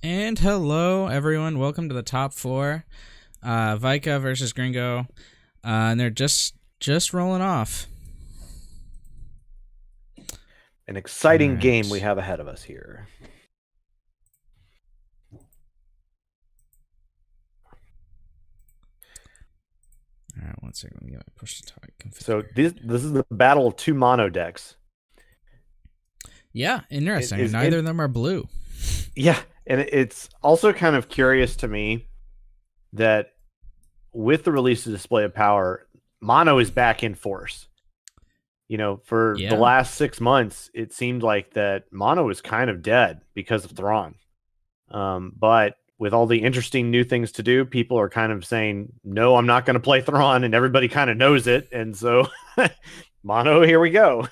And hello, everyone. Welcome to the top four. Vika versus Gringo, and they're just rolling off. An exciting All game we right. have ahead of us here. All right, 1 second. Let me get my push to talk. So this is the battle of two mono decks. Yeah, interesting. Is Neither of them are blue. Yeah, and it's also kind of curious to me that with the release of Display of Power, mono is back in force. You know, for the Yeah. last 6 months, it seemed like that mono is kind of dead because of Thrawn. But with all the interesting new things to do, people are kind of saying, no, I'm not going to play Thrawn, and everybody kind of knows it. And so mono, here we go.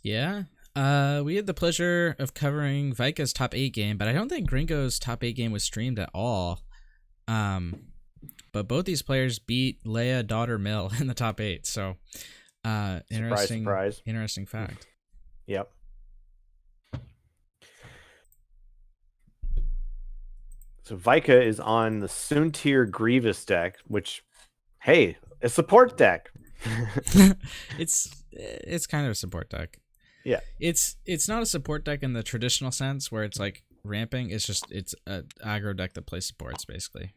Yeah. We had the pleasure of covering Vika's top 8 game, but I don't think Gringo's top 8 game was streamed at all. But both these players beat Leia, daughter Mill in the top 8. So, interesting, surprise. interesting fact. Yep. So Vika is on the Soontir Grievous deck, which, hey, a support deck. It's kind of a support deck. Yeah. It's not a support deck in the traditional sense where it's like ramping. It's a aggro deck that plays supports basically.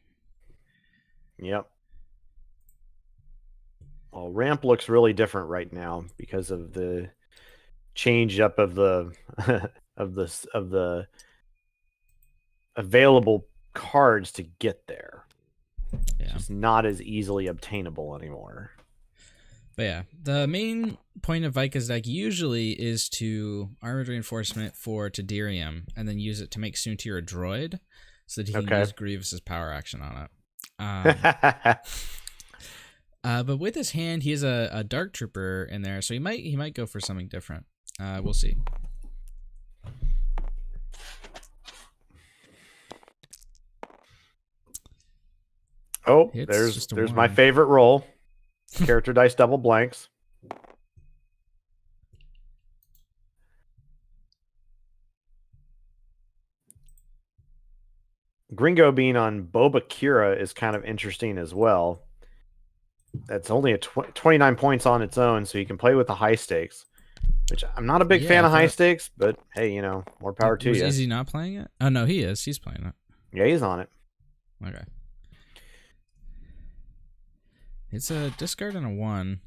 Yep. Well, ramp looks really different right now because of the change up of the of the available cards to get there. Yeah. It's just not as easily obtainable anymore. But yeah, the main point of Vika's deck usually is to armored reinforcement for Tadirium and then use it to make Soontir a droid so that he can use Grievous's power action on it. But with his hand, he has a Dark Trooper in there, so he might go for something different. We'll see. Oh, there's my favorite roll. Character dice double blanks. Gringo being on Boba Kira is kind of interesting as well. That's only a 29 points on its own, so you can play with the high stakes. Which I'm not a big fan of high stakes, but hey, you know, more power to you. Is he not playing it? Oh no, he is. He's playing it. Yeah, he's on it. Okay. It's a discard and a 1.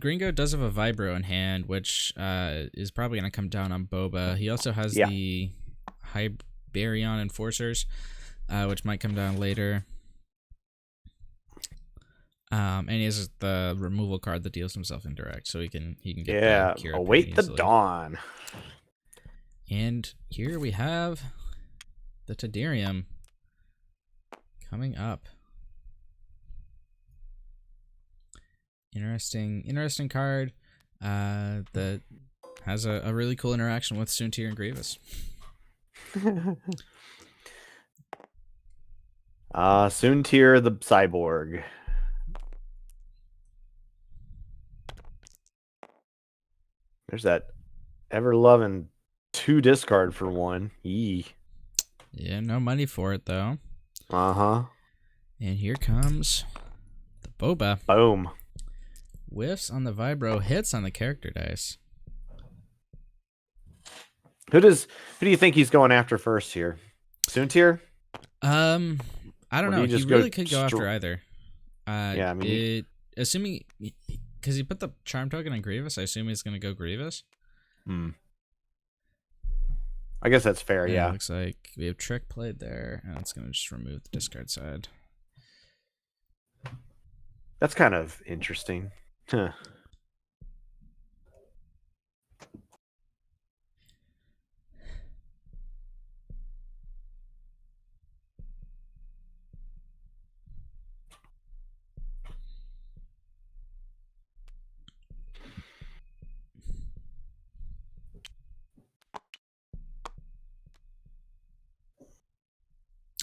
Gringo does have a Vibro in hand, which is probably going to come down on Boba. He also has the Hyberion Enforcers, which might come down later. And he has the removal card that deals himself indirect, so he can get the await the dawn. And here we have the Tadirium coming up. Interesting card that has a really cool interaction with Soontir and Grievous. Soontir the cyborg. There's that ever-loving 2 discard for 1. Yee. Yeah, no money for it, though. Uh-huh. And here comes the Boba. Boom. Whiffs on the Vibro, hits on the character dice. Who do you think he's going after first here? Soontir? I don't know. He really could go after either. Yeah, I mean, assuming because he put the charm token on Grievous, I assume he's going to go Grievous. I guess that's fair. Yeah. It looks like we have Trick played there, and it's going to just remove the discard side. That's kind of interesting. Huh.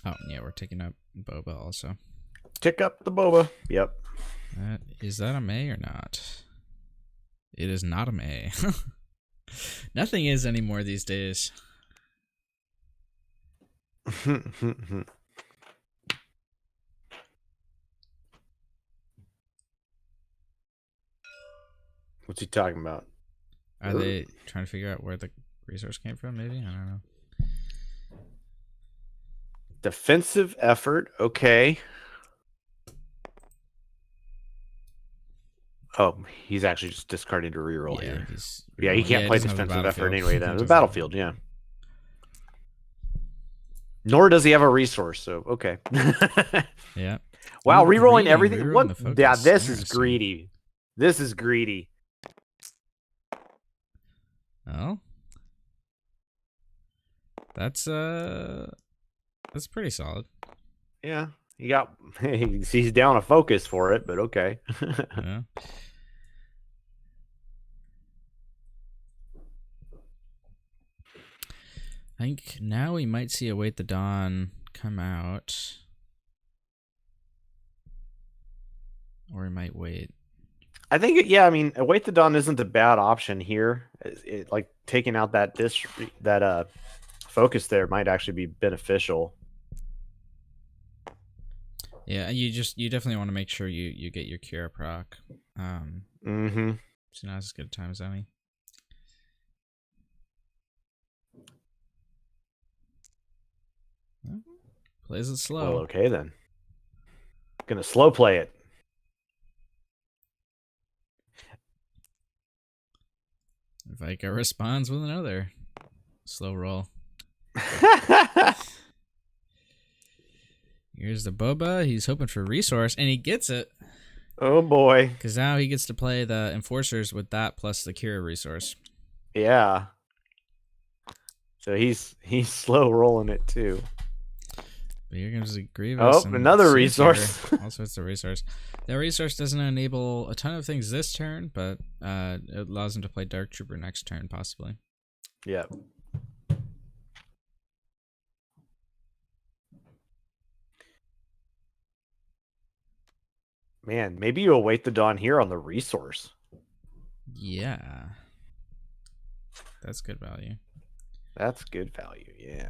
Oh, yeah, we're taking up Boba also. Tick up the Boba. Yep. Is that a May or not? It is not a May. Nothing is anymore these days. What's he talking about? Are they trying to figure out where the resource came from? Maybe, I don't know. Defensive effort. Okay. Oh, he's actually just discarding to reroll here. Yeah, he can't play defensive effort anyway. Then the battlefield. Yeah. Nor does he have a resource. So okay. Yeah. Wow, rerolling everything. What? Yeah, this is greedy. This is greedy. Oh. That's pretty solid. Yeah. He got he's down a focus for it, but okay. Yeah. I think now we might see Await the Dawn come out. Or we might wait. I think, yeah, I mean, Await the Dawn isn't a bad option here. Like taking out that focus there might actually be beneficial. Yeah, you definitely want to make sure you get your Cure proc. So not as good a time as any. Well, plays it slow. Well, okay then. Gonna slow play it. Vika responds with another slow roll. Here's the Boba. He's hoping for resource, and he gets it. Oh boy! Because now he gets to play the Enforcers with that plus the Cure resource. Yeah. So he's slow rolling it too. But here comes the Grievous. Oh, another resource. All sorts of resource. That resource doesn't enable a ton of things this turn, but it allows him to play Dark Trooper next turn, possibly. Yep. Man, maybe you Await the Dawn here on the resource. Yeah. That's good value. That's good value, yeah.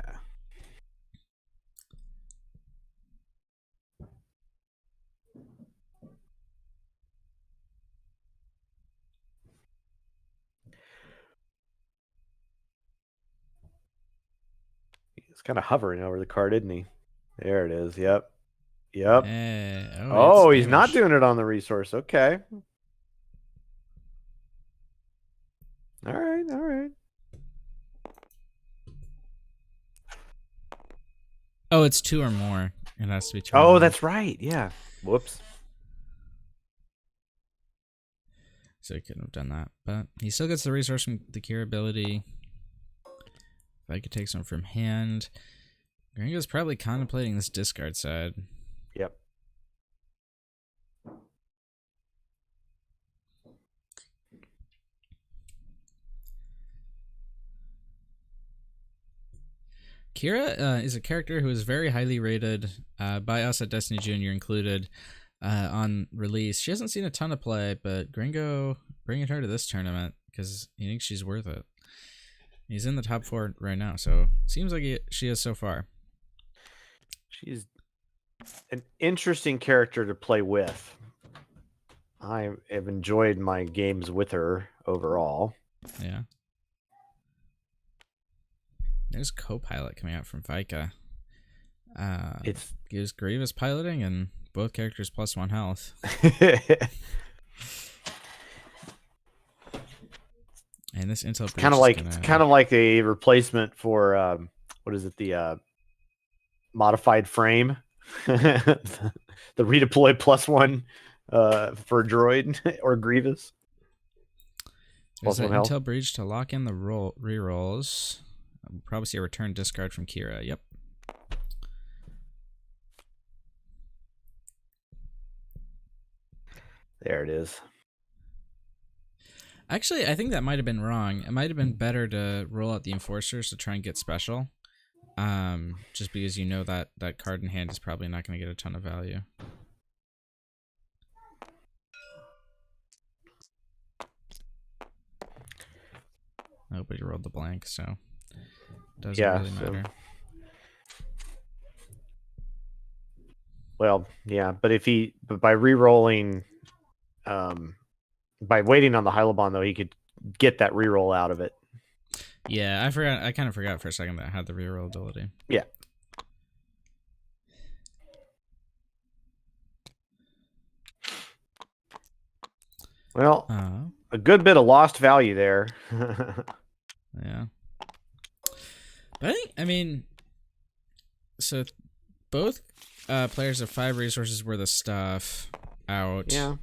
He's kind of hovering over the card, isn't he? There it is. Yep. Yep. Oh, he's not doing it on the resource. Okay. All right. All right. Oh, it's 2 or more. It has to be 2 or more. more. That's right. Yeah. Whoops. So he couldn't have done that. But he still gets the resource from the Cure ability. If I could take some from hand. Gringo's probably contemplating this discard side. Yep. Kira is a character who is very highly rated by us at Destiny Junior included on release. She hasn't seen a ton of play, but Gringo bringing her to this tournament because he thinks she's worth it. He's in the top 4 right now, so seems like she is so far. She's an interesting character to play with. I have enjoyed my games with her overall. Yeah. There's co-pilot coming out from Vika. It gives Grievous piloting and both characters +1 health. And this intel it's kind of like a replacement for what is it, the modified frame, the redeploy +1 for droid or Grievous. There's an intel breach to lock in the rerolls. We'll probably see a return discard from Kira. Yep. There it is. Actually, I think that might have been wrong. It might have been better to roll out the Enforcers to try and get special. Just because you know that card in hand is probably not going to get a ton of value. Oh, but you rolled the blank, so it doesn't really matter. Well, yeah, but by re-rolling, by waiting on the Hylabon though, he could get that reroll out of it. Yeah, I forgot. I kind of forgot for a second that I had the reroll ability. Yeah. Well, a good bit of lost value there. Yeah. But I mean, so both players have 5 resources worth of stuff out. Yeah.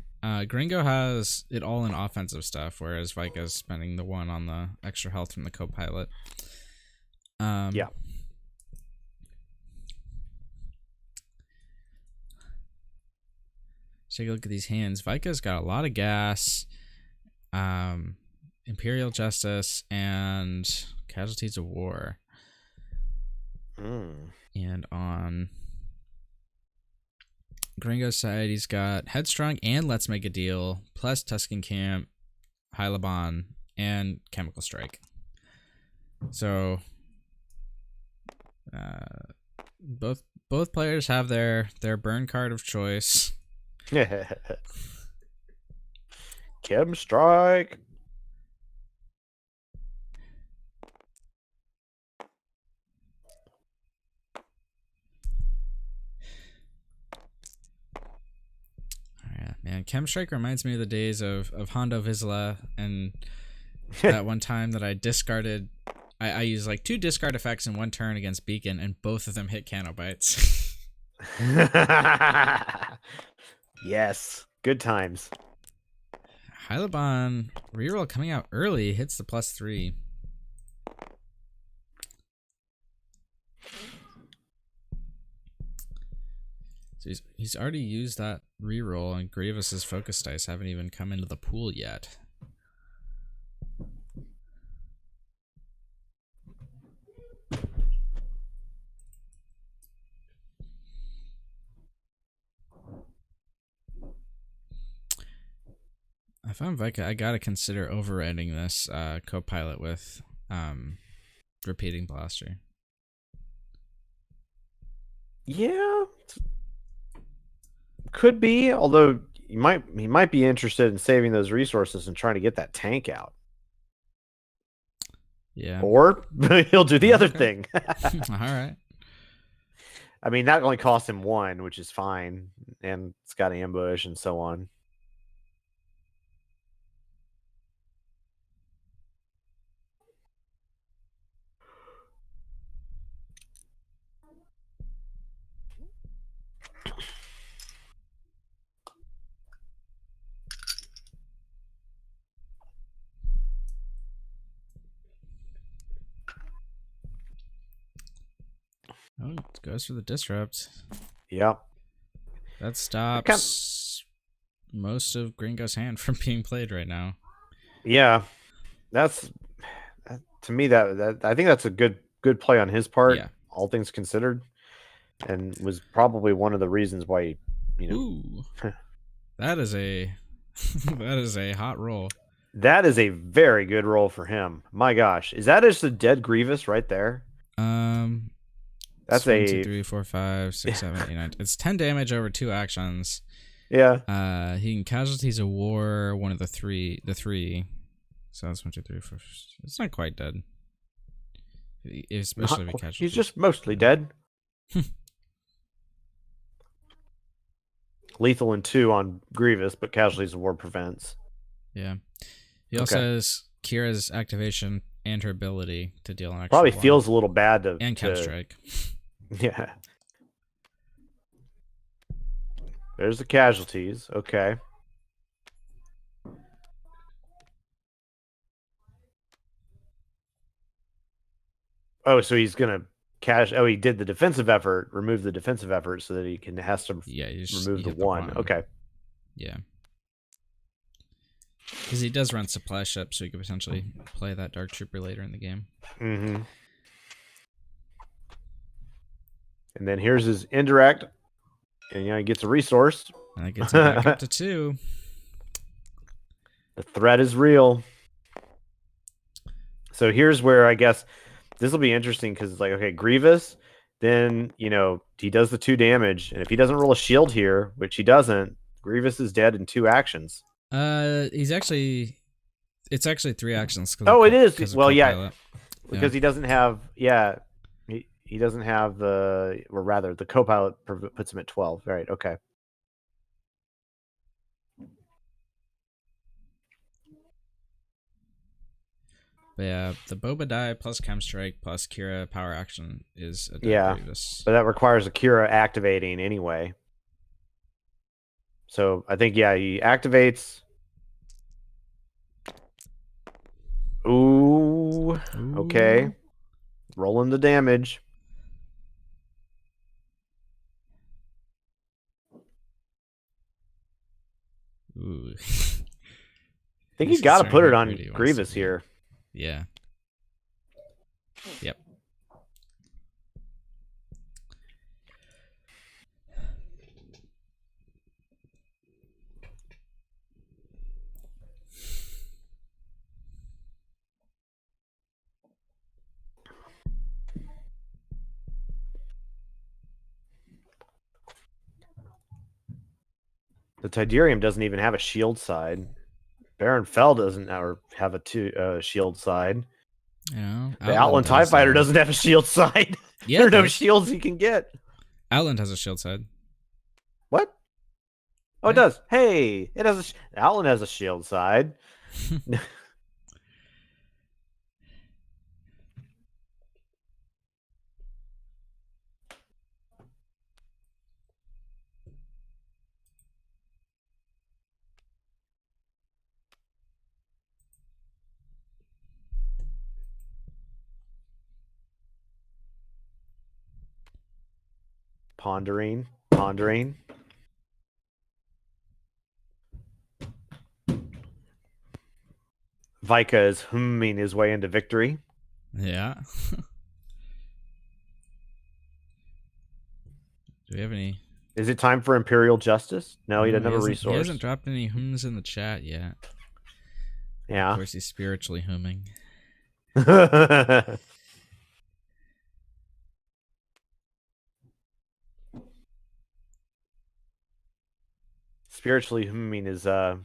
Gringo has it all in offensive stuff, whereas Vika's spending the 1 on the extra health from the co-pilot. Yeah. Take a look at these hands. Vika's got a lot of gas, Imperial Justice, and Casualties of War. And on Gringo's side, he's got Headstrong and Let's Make a Deal, plus Tuscan Camp, Hylabon, and Chemical Strike. So both players have their burn card of choice. Chem Strike. Yeah, man, Chem Strike reminds me of the days of Hondo Vizsla and that one time that I discarded. I used like 2 discard effects in 1 turn against Beacon, and both of them hit Canobites. Yes, good times. Hylabon reroll coming out early hits the +3. So he's already used that reroll, and Grievous's focus dice haven't even come into the pool yet. If I'm Vika, I gotta consider overriding this co-pilot with repeating blaster. Yeah, could be. Although he might be interested in saving those resources and trying to get that tank out. Yeah. Or he'll do the other thing. All right. I mean, that only cost him 1, which is fine, and it's got ambush and so on. Oh, it goes for the disrupt. Yep. That stops most of Gringo's hand from being played right now. Yeah, that's to me that I think that's a good play on his part. Yeah. All things considered, and was probably one of the reasons why Ooh, that is a that is a hot roll. That is a very good roll for him. My gosh, is that just a dead Grievous right there? That's 1, 2, 3, 4, 5, 6, 7, 8, 9. It's 10 damage over 2 actions. Yeah. He can Casualties of War one of the three. So that's 1, 2, 3, 4. It's not quite dead. Especially if he Casualties. He's just mostly dead. Lethal in 2 on Grievous, but Casualties of War prevents. Yeah. He also has Kira's activation and her ability to deal an extra Probably 1. Feels a little bad to... And Chem Strike. Yeah. There's the Casualties. Okay. Oh, so he's going to he did the defensive effort, remove the defensive effort so that he has to remove the 1. Okay. Yeah. Because he does run supply ship, so he could potentially play that Dark Trooper later in the game. Mm-hmm. And then here's his indirect. And he gets a resource. And that gets him back up to 2. The threat is real. So here's where I guess this will be interesting because it's like, okay, Grievous then, he does the 2 damage. And if he doesn't roll a shield here, which he doesn't, Grievous is dead in 2 actions. It's actually 3 actions. Oh, it is. Well, yeah. Because he doesn't have, he doesn't have or rather, the co-pilot puts him at 12. Right, okay. But yeah, the Boba die plus Chem Strike plus Kira power action is a dead Grievous. But that requires a Kira activating anyway. So I think, he activates. Ooh. Okay. Rolling the damage. Ooh. I think you got to put it on Grievous here. Yeah. Yep. The Tidarium doesn't even have a shield side. Baron Fell doesn't have a shield side. Yeah, the Outland TIE Fighter doesn't have a shield side. Yeah, there are no shields he can get. Outland has a shield side. What? Oh, yeah. It does. Hey, it has Outland has a shield side. Pondering. Vika is humming his way into victory. Yeah. Do we have any? Is it time for Imperial Justice? No, he doesn't have a resource. He hasn't dropped any hums in the chat yet. Yeah. Of course, he's spiritually humming. Spiritually humming is that's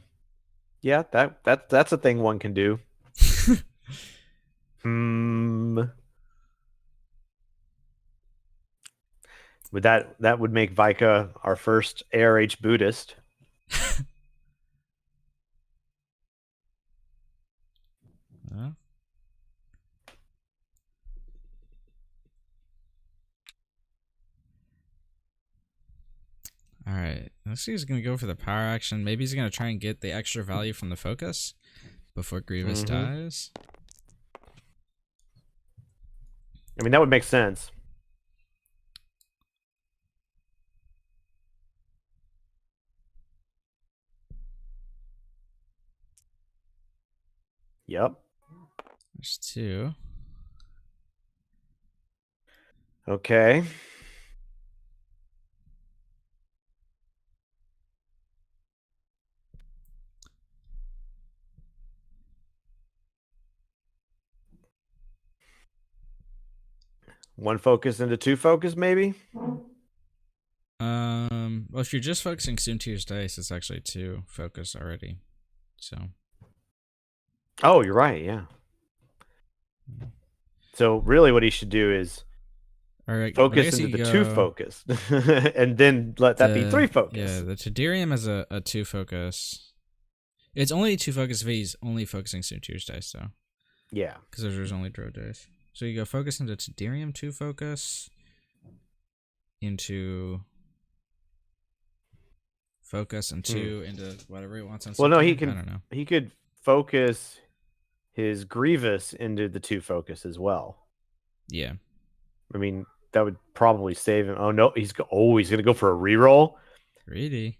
a thing one can do. Would that would make Vika our first ARH Buddhist. All right, looks like he's gonna go for the power action. Maybe he's gonna try and get the extra value from the focus before Grievous dies. I mean, that would make sense. Yep. There's 2. Okay. One focus into 2 focus, maybe? Well, if you're just focusing Soontir's dice, it's actually 2 focus already. So. Oh, you're right, yeah. So really what he should do is focus into the 2 focus. and then let that be 3 focus. Yeah, the Tidarium has a 2 focus. It's only 2 focus if he's only focusing Soontir's dice, though. Yeah. Because there's only Drow dice. So you go focus into Tidarium 2 focus. Into focus and 2 into whatever he wants on. Well, no, he can. I don't know. He could focus his Grievous into the 2 focus as well. Yeah. I mean, that would probably save him. Oh no, he's gonna go for a reroll. Greedy.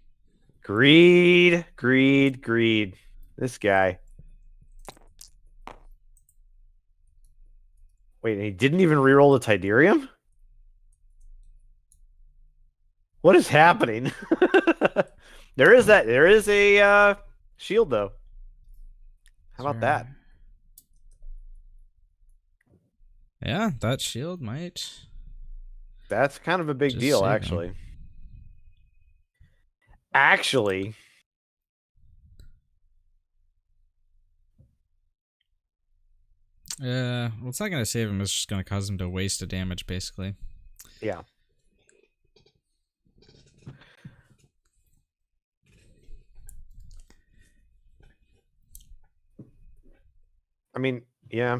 Greed. This guy. Wait, he didn't even reroll the Tidarium? What is happening? There is a shield though. How about that? Yeah, that shield might That's kind of a big Just deal, saving. actually. Actually, well, it's not gonna save him. It's just gonna cause him to waste a damage, basically. yeah. I mean, yeah.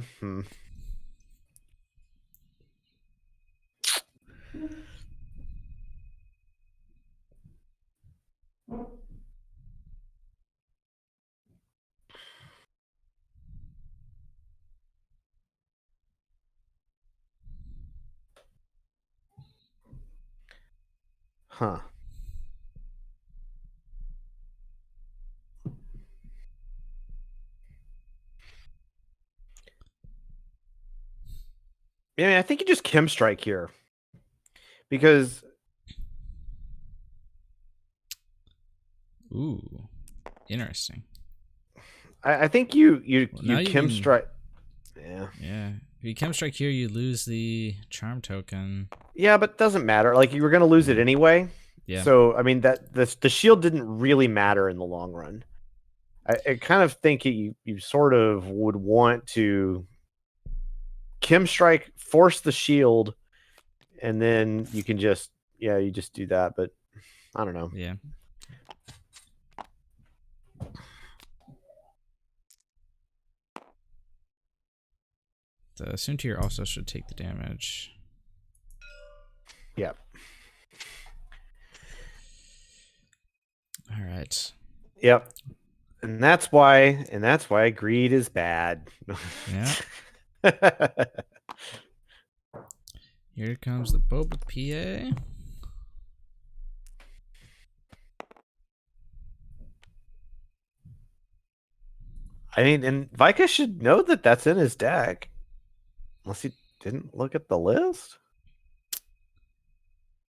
Huh. Yeah, I mean, I think you just Chem Strike here. Because Ooh, interesting. I think you Now you Chem can. Strike. Yeah. Yeah. If you Chem Strike here, you lose the charm token. Yeah, but it doesn't matter. Like, you were going to lose it anyway. Yeah. So, I mean, that the shield didn't really matter in the long run. I kind of think you sort of would want to Chem Strike, force the shield, and then you can just, you just do that. But I don't know. Yeah. The Soontir also should take the damage. Yep. All right. Yep. And that's why greed is bad. Yeah. Here comes the Boba PA. I mean, and Vika should know that that's in his deck. Unless he didn't look at the list.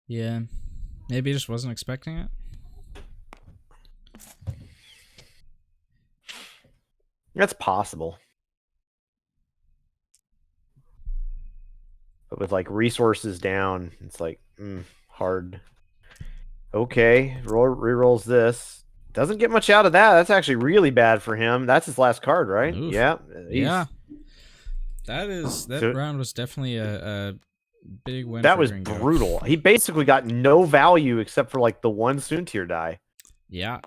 Yeah. Maybe he just wasn't expecting it. That's possible. But with like resources down, it's like hard. Okay, rerolls this. Doesn't get much out of that. That's actually really bad for him. That's his last card, right? Oof. Yeah. Yeah. That round was definitely a big win. That for was Gringo. brutal. He basically got no value except for like the one Soontir die. Yeah.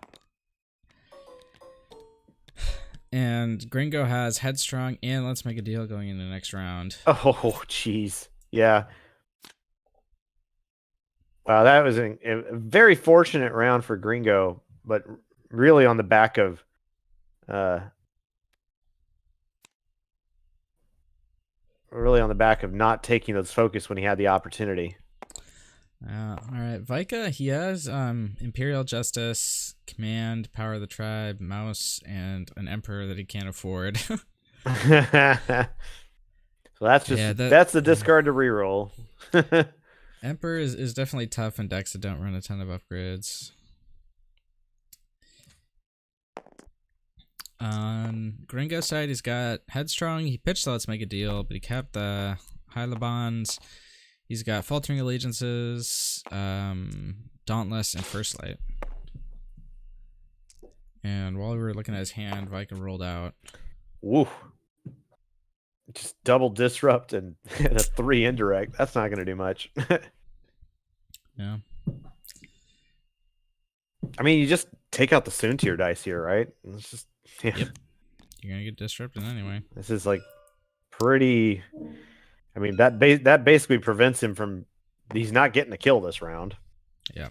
And Gringo has Headstrong and Let's Make a Deal going in the next round. Oh, jeez. Yeah. Wow, that was a very fortunate round for Gringo, but really on the back of not taking those focus when he had the opportunity. All right, Vika, he has Imperial Justice, Command, Power of the Tribe, Mouse, and an Emperor that he can't afford. So that's just that's the discard to reroll. Emperor is definitely tough in decks that don't run a ton of upgrades. On Gringo's side, he's got Headstrong. He pitched the Let's Make a Deal, but he kept the Hyla Bonds. He's got Faltering Allegiances, Dauntless, and First Light. And while we were looking at his hand, Vika rolled out. Woo. Just double disrupt and a 3 indirect. That's not going to do much. Yeah. I mean, you just take out the Soontir dice here, right? It's just Yep. You're going to get disrupted anyway. This is like pretty. I mean, that basically prevents him from. He's not getting a kill this round. Yeah.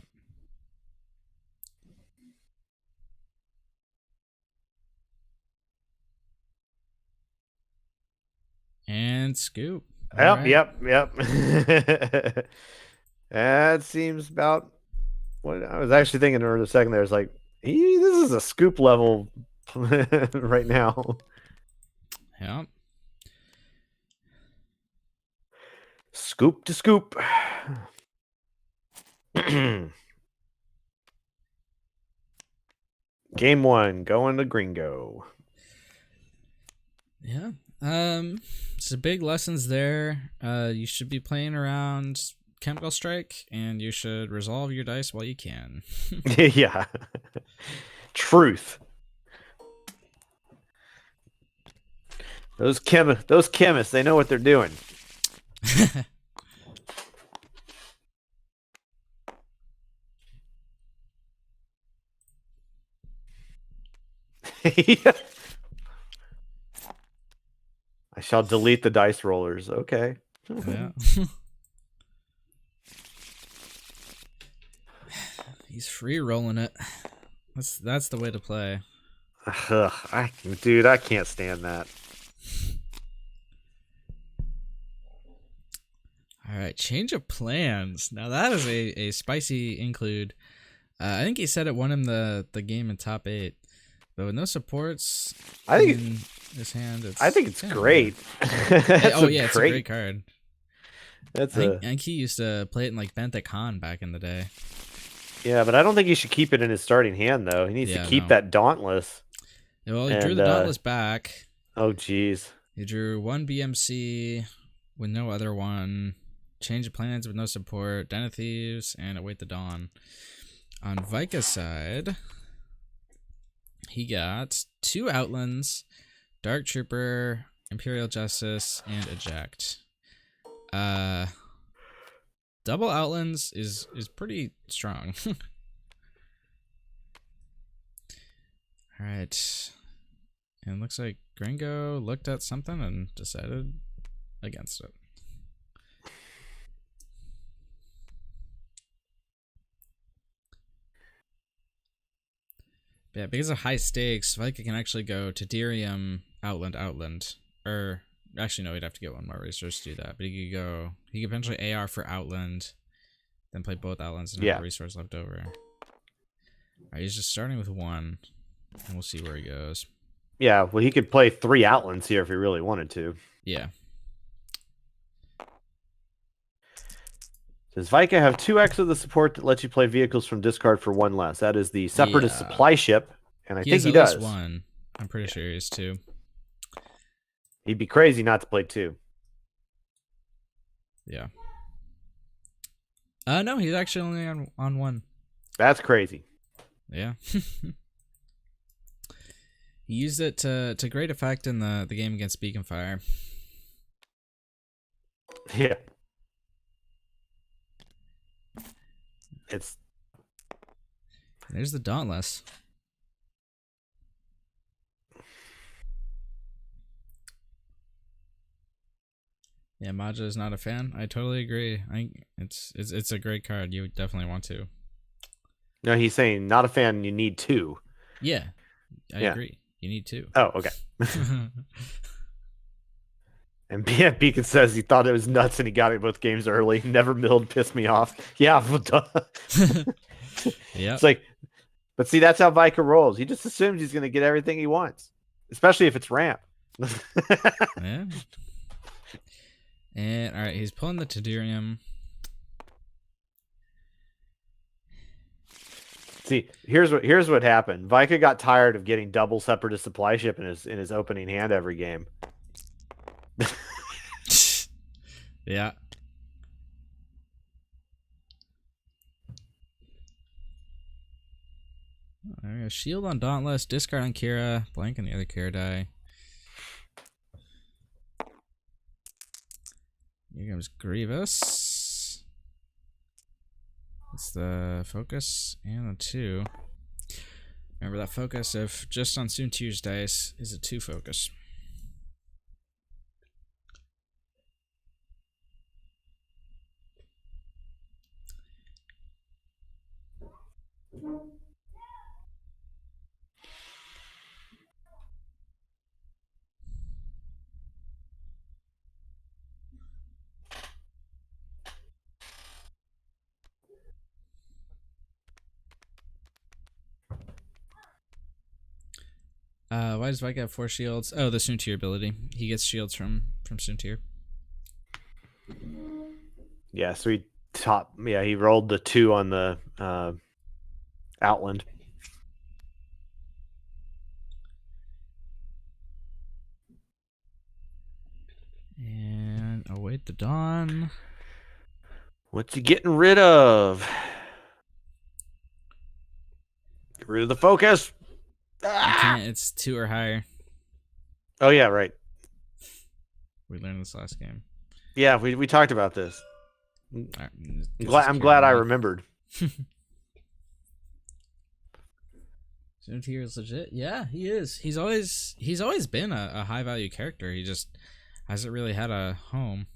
And scoop. Yep. That seems about what I was actually thinking for a second there. Is like, this is a scoop level right now. Yeah. Scoop to scoop. Game 1, going to Gringo. Yeah. So big lessons there. You should be playing around Chemical Strike, and you should resolve your dice while you can. Yeah. Truth. Those chemists, they know what they're doing. Yeah. I shall delete the dice rollers. Okay. Yeah. He's free rolling it. That's the way to play. Dude, I can't stand that. All right, change of plans. Now that is a spicy include. I think he said it won him the game in top 8, but with no supports I think in his hand, I think it's great. It's a great card. I think he used to play it in like Benthic Han back in the day. Yeah, but I don't think he should keep it in his starting hand though. He needs to keep that Dauntless. Yeah, well, he drew the Dauntless back. Oh, jeez. He drew 1 BMC with no other one. Change of plans with no support. Den of Thieves and Await the Dawn. On Vika's side, he got 2 Outlands, Dark Trooper, Imperial Justice, and Eject. Double Outlands is pretty strong. Alright. And it looks like Gringo looked at something and decided against it. Yeah, because of high stakes, Vika can actually go to Tedirium, Outland. Or, actually, no, he'd have to get one more resource to do that. But he could potentially AR for Outland, then play both Outlands and have a resource left over. Alright, he's just starting with 1, and we'll see where he goes. Yeah, well, he could play 3 Outlands here if he really wanted to. Yeah. Does Vika have 2x of the support that lets you play vehicles from discard for 1 less? That is the Separatist Supply Ship, and I think he does. At least 1. I'm pretty sure he has 2. He'd be crazy not to play 2. Yeah. No, he's actually only on 1. That's crazy. Yeah. He used it to great effect in the game against Beacon Fire. Yeah. There's the Dauntless. Yeah, Maja is not a fan. I totally agree. It's a great card. You would definitely want to. No, he's saying not a fan. You need 2. Yeah, I agree. You need 2. Oh, okay. And Beacon says he thought it was nuts and he got it both games early. Never milled, pissed me off. Yeah, yeah. It's like, but see, that's how Vika rolls. He just assumes he's going to get everything he wants, especially if it's ramp. Yeah. And all right, he's pulling the Tedirium. See, here's what happened. Vika got tired of getting double Separatist Supply Ship in his opening hand every game. Yeah. Right, shield on Dauntless, discard on Kira, blank on the other Kira die. Here comes Grievous. It's the focus and the 2. Remember that focus, if just on Soon Two's dice, is a 2 focus. Why does Vika have 4 shields? Oh, the Soontir ability. He gets shields from Soontir. Yeah, so he rolled the 2 on the Outland. And await the dawn. What's he getting rid of? Get rid of the focus. You can't. It's 2 or higher. Oh yeah, right. We learned this last game. Yeah, we talked about this. Right, I'm glad I remembered. Soontir is legit. Yeah, he is. He's always been a high value character. He just hasn't really had a home.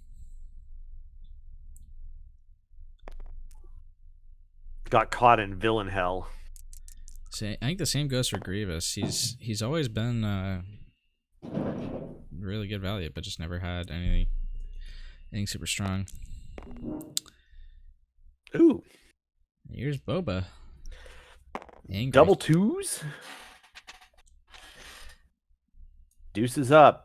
Got caught in villain hell. So I think the same goes for Grievous. He's always been really good value, but just never had anything super strong. Ooh. Here's Boba. Angry. Double twos. Deuces up.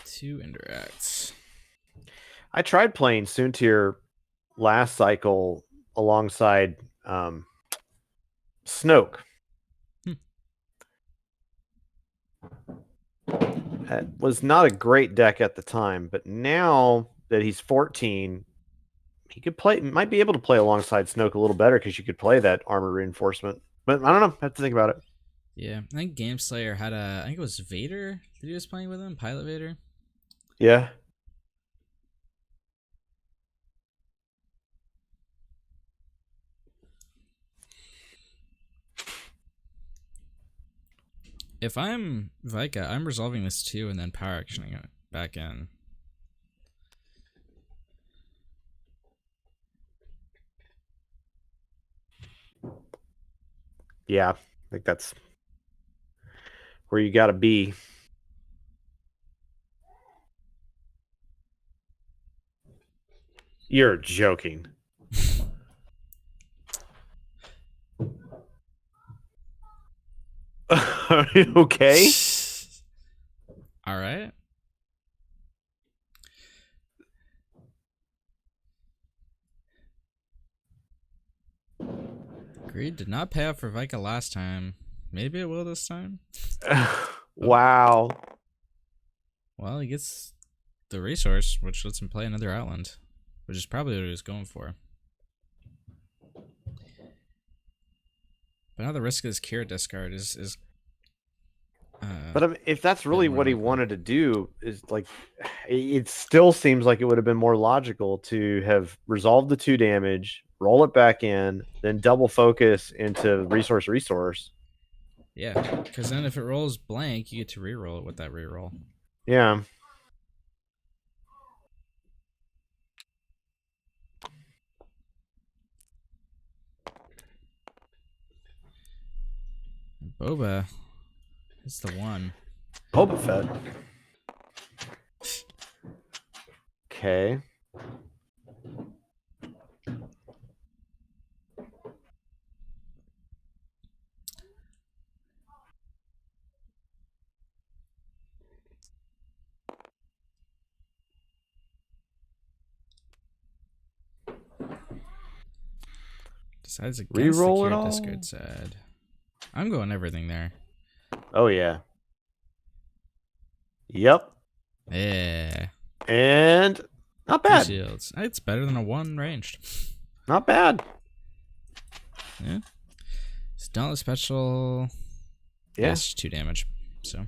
Two interacts. I tried playing Soontir last cycle alongside Snoke. That was not a great deck at the time, but now that he's 14, he might be able to play alongside Snoke a little better because you could play that armor reinforcement. But I don't know. I have to think about it. Yeah, I think Game Slayer had I think it was Vader that he was playing with him, Pilot Vader. Yeah. If I'm Vika, I'm resolving this too and then power actioning it back in. Yeah, I think that's where you got to be. You're joking. Are you okay? All right. Greed did not pay off for Vika last time. Maybe it will this time. Wow. Well, he gets the resource, which lets him play another Outland, which is probably what he was going for. But now the risk of his Kira discard is but I mean, if that's really what he wanted to do, is like, it still seems like it would have been more logical to have resolved the 2 damage, roll it back in, then double focus into resource. Yeah, because then if it rolls blank, you get to reroll it with that reroll. Yeah. Boba is the one. Boba Fett. Okay. Decides against Reroll the it Kira all? discard side. I'm going everything there. Oh, yeah. Yep. Yeah. And not bad. 2 shields. It's better than a 1 ranged. Not bad. Yeah. It's Dauntless Special. Yeah. It's 2 damage. So.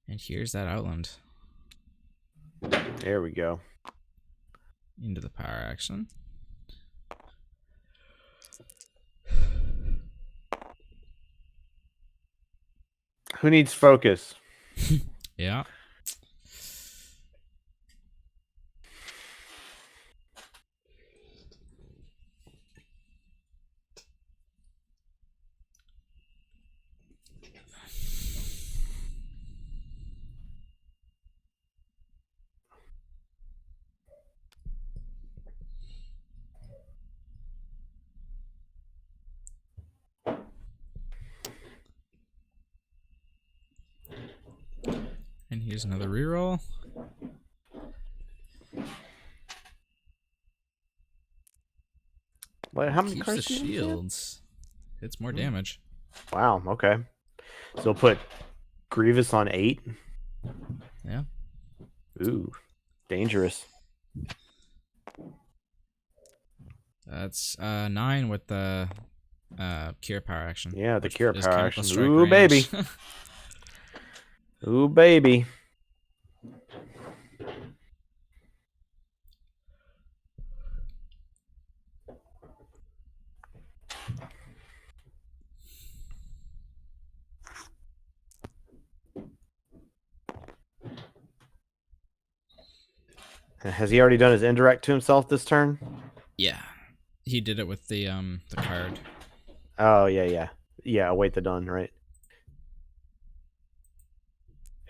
And here's that Outland. There we go. Into the power action. Who needs focus? Yeah. use another reroll. What? How many Keeps cards the do you use? shields. It's more damage. Wow. Okay. So we'll put Grievous on 8. Yeah. Ooh, dangerous. That's 9 with the cure power action. Yeah, the cure power action. Strike Ooh, range. baby. Ooh, baby. Has he already done his indirect to himself this turn? Yeah, he did it with the card. Oh yeah. Await the done, right?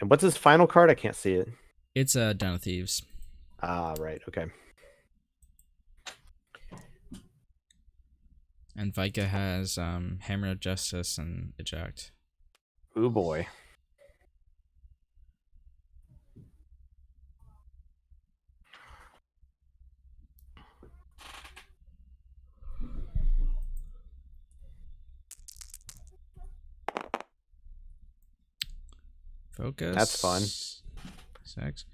And what's his final card? I can't see it. It's a Den of Thieves. Ah, right. Okay. And Vika has Hammer of Justice and Eject. Ooh boy. Focus. That's fun. 6.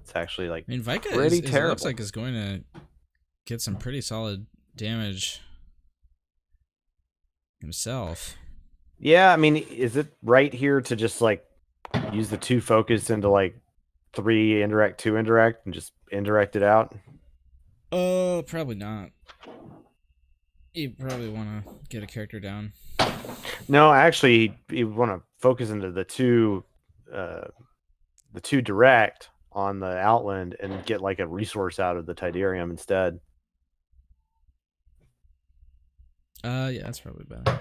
It's actually like I mean, Vika pretty it terrible. looks like is going to get some pretty solid damage himself. Yeah, I mean, is it right here to just like use the 2 focus into like 3 indirect, 2 indirect, and just indirect it out? Probably not. You probably want to get a character down. No, actually, you want to focus into the 2 direct on the outland and get like a resource out of the Tidarium instead. Yeah, that's probably better.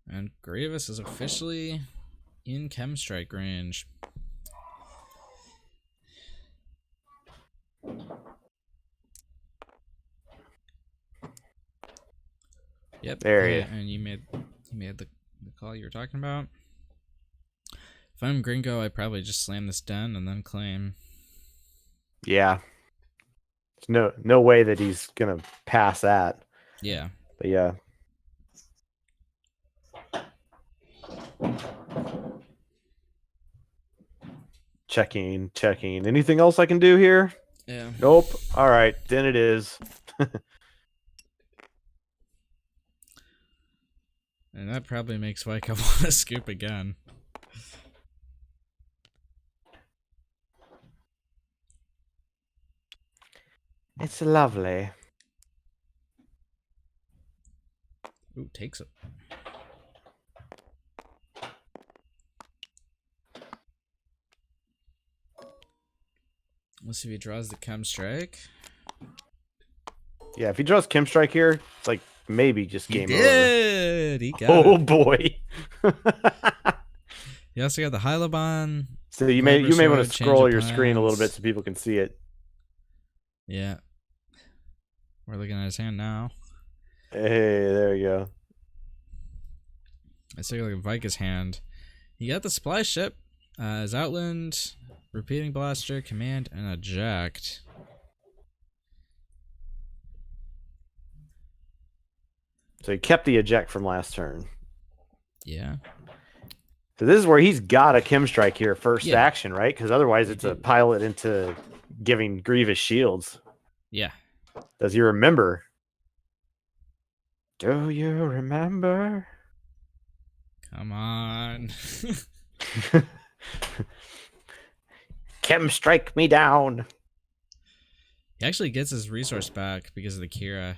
And Grievous is officially in Chem Strike range. Yep. There you. And you made the call you were talking about. If I'm Gringo, I probably just slam this den and then claim. Yeah. There's no way that he's gonna pass that. Yeah. But yeah. Checking. Anything else I can do here? Yeah. Nope. All right, then it is. And that probably makes Vika want to scoop again. It's lovely. Ooh, takes it. Let's see if he draws the Chem Strike. Yeah, if he draws Chem Strike here, it's like maybe just game over. He got Oh it. boy. You also got the Hylabon. So you may want to scroll your screen a little bit so people can see it. Yeah. We're looking at his hand now. Hey, there you go. Let's take a look at Vika's hand. He got the supply ship, his outland, repeating blaster, command, and eject. So he kept the eject from last turn. Yeah. So this is where he's got a Chem Strike here first action, right? Because otherwise it's a pilot into giving Grievous shields. Yeah. Does he remember? Do you remember? Come on. Chem Strike me down. He actually gets his resource back because of the Kira.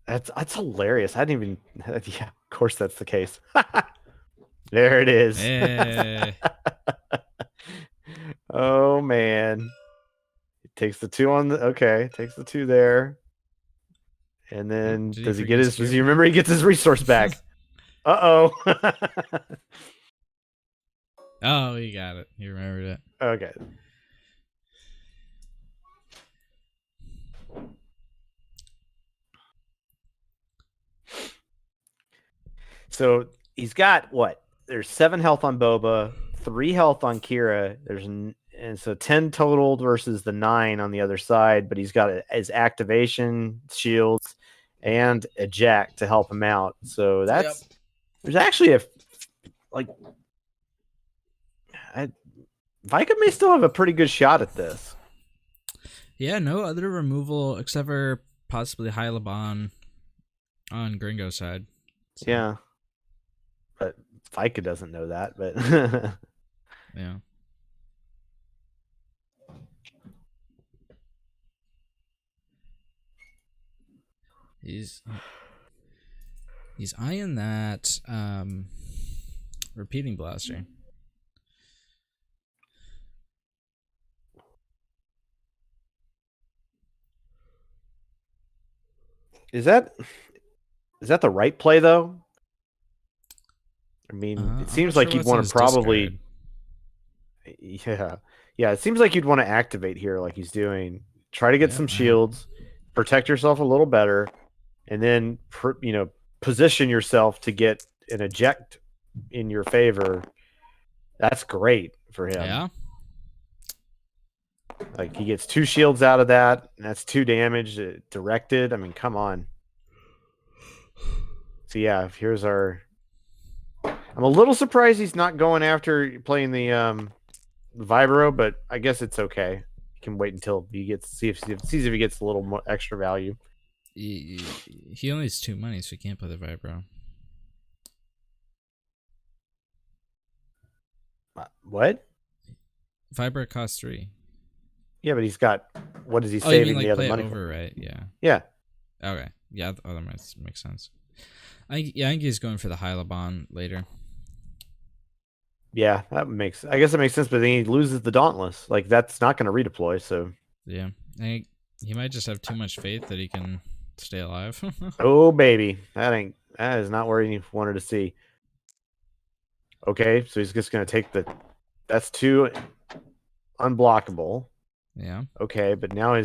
That's hilarious. I didn't even. Yeah, of course that's the case. There it is. Hey. Oh man. It takes the 2 on the takes the 2 there. And then does he get his does he remember he gets his resource back? Uh-oh. Oh, he got it. He remembered it. Okay. So he's got what? There's 7 health on Boba, 3 health on Kira. And so 10 total versus the 9 on the other side. But he's got his activation, shields, and eject to help him out. So there's actually Vika may still have a pretty good shot at this. Yeah, no other removal except for possibly Hylaban on Gringo's side. So. Yeah. But Vika doesn't know that, but yeah. He's eyeing that repeating blaster. Is that the right play though? I mean, it seems like you'd want to probably discard. Yeah, it seems like you'd want to activate here like he's doing. Try to get some shields, protect yourself a little better, and then position yourself to get an eject in your favor. That's great for him. Yeah. Like he gets 2 shields out of that, and that's 2 damage directed. I mean, come on. So yeah, here's our. I'm a little surprised he's not going after playing the Vibro, but I guess it's okay. He can wait until he gets sees if he gets a little more extra value. He only has 2 money, so he can't play the Vibro. What? Vibro costs 3. Yeah, but he's got. What is he saving you mean, the other money over, for? right? Yeah. Yeah. Okay. Yeah, that makes sense. I think he's going for the Hylaban later. Yeah, I guess that makes sense, but then he loses the Dauntless. Like that's not going to redeploy. So yeah, I think he might just have too much faith that he can stay alive. Oh baby, that is not where he wanted to see. Okay, so he's just going to take that's 2 unblockable. Yeah. Okay, but now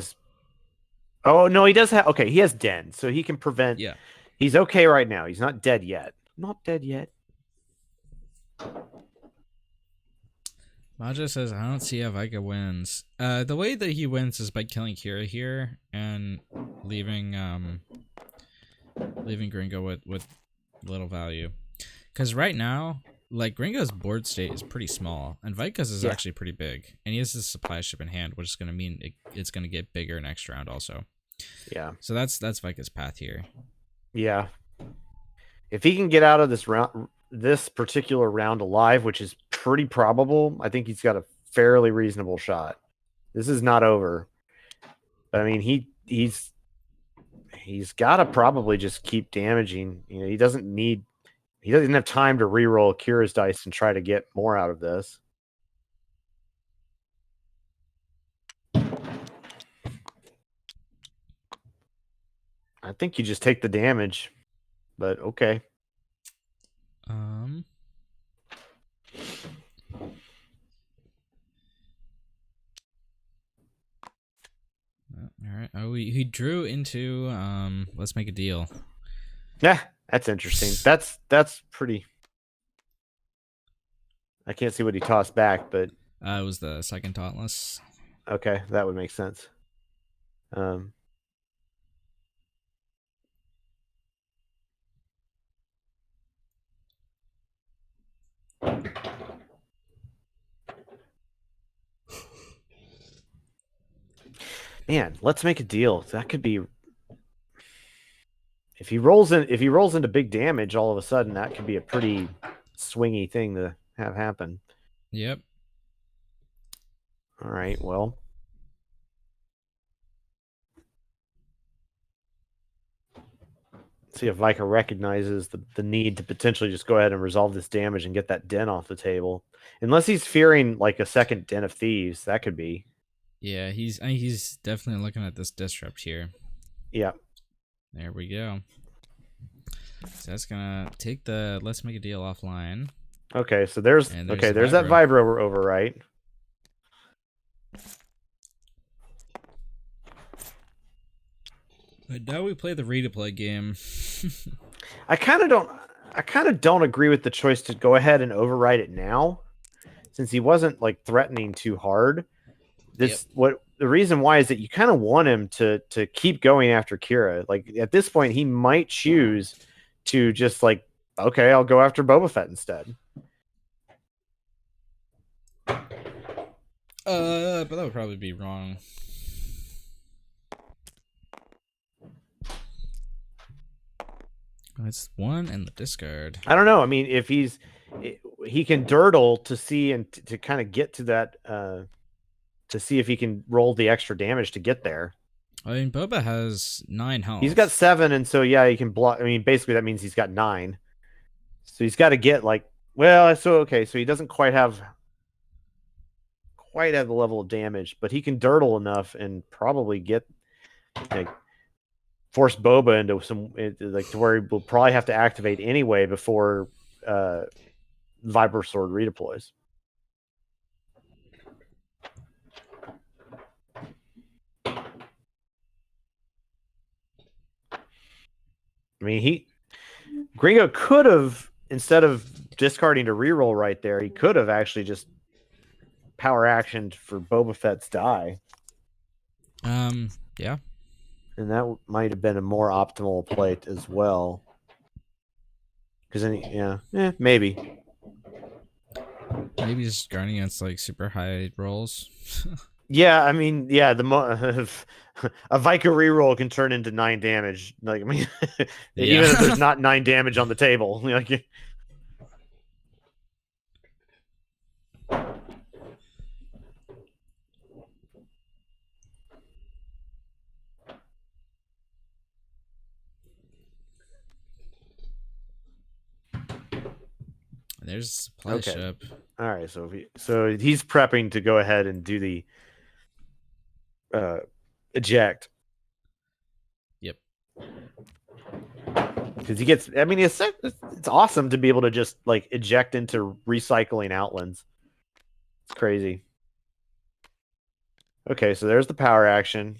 oh no, he does have. Okay, he has Den, so he can prevent. Yeah. He's okay right now. He's not dead yet. Not dead yet. Maja says, I don't see how Vika wins. The way that he wins is by killing Kira here and leaving Gringo with little value. Because right now, like Gringo's board state is pretty small, and Vika's is actually pretty big, and he has his supply ship in hand, which is going to mean it's going to get bigger next round also. Yeah. So that's Vika's path here. Yeah. If he can get out of this particular round alive, which is pretty probable, I think he's got a fairly reasonable shot. This is not over. I mean, he's got to probably just keep damaging. He doesn't have time to reroll Kira's dice and try to get more out of this. I think you just take the damage, but okay. All right. Oh, he drew into let's make a deal. Yeah, that's interesting. That's pretty. I can't see what he tossed back, but it was the second Dauntless. Okay, that would make sense. Man, let's make a deal. That could be if he rolls into big damage, all of a sudden that could be a pretty swingy thing to have happen. Yep. All right, well. See if Vika recognizes the need to potentially just go ahead and resolve this damage and get that den off the table. Unless he's fearing like a second Den of Thieves, that could be. Yeah, he's definitely looking at this disrupt here. Yeah. There we go. So that's gonna take the let's make a deal offline. Okay, so there's that Vibro overwrite. But now we play the redeploy game. I kind of don't. I kind of don't agree with the choice to go ahead and override it now, since he wasn't like threatening too hard. The reason why is that you kind of want him to keep going after Kira. Like at this point, he might choose to just like, okay, I'll go after Boba Fett instead. But that would probably be wrong. It's 1 and the discard. I don't know. I mean, if he can dirtle to see and to kind of get to that, to see if he can roll the extra damage to get there. I mean, Boba has 9 health. He's got 7, and so yeah, he can block. I mean, basically that means he's got 9. So he's got to get like, well, so okay, so he doesn't quite have the level of damage, but he can dirtle enough and probably get like force Boba into some like to where he will probably have to activate anyway before Viper Sword redeploys. I mean, Gringo could have, instead of discarding to reroll right there, he could have actually just power actioned for Boba Fett's die. Yeah. And that might have been a more optimal play as well. Because then, maybe. Maybe just guarding against like super high rolls. Yeah, I mean, yeah, a Vika reroll can turn into 9 damage. Like, I mean, even if there's not 9 damage on the table, like. There's a supply ship. All right, so he's prepping to go ahead and do the eject. Yep. Because he gets, I mean, it's awesome to be able to just like eject into recycling outlands. It's crazy. Okay, so there's the power action.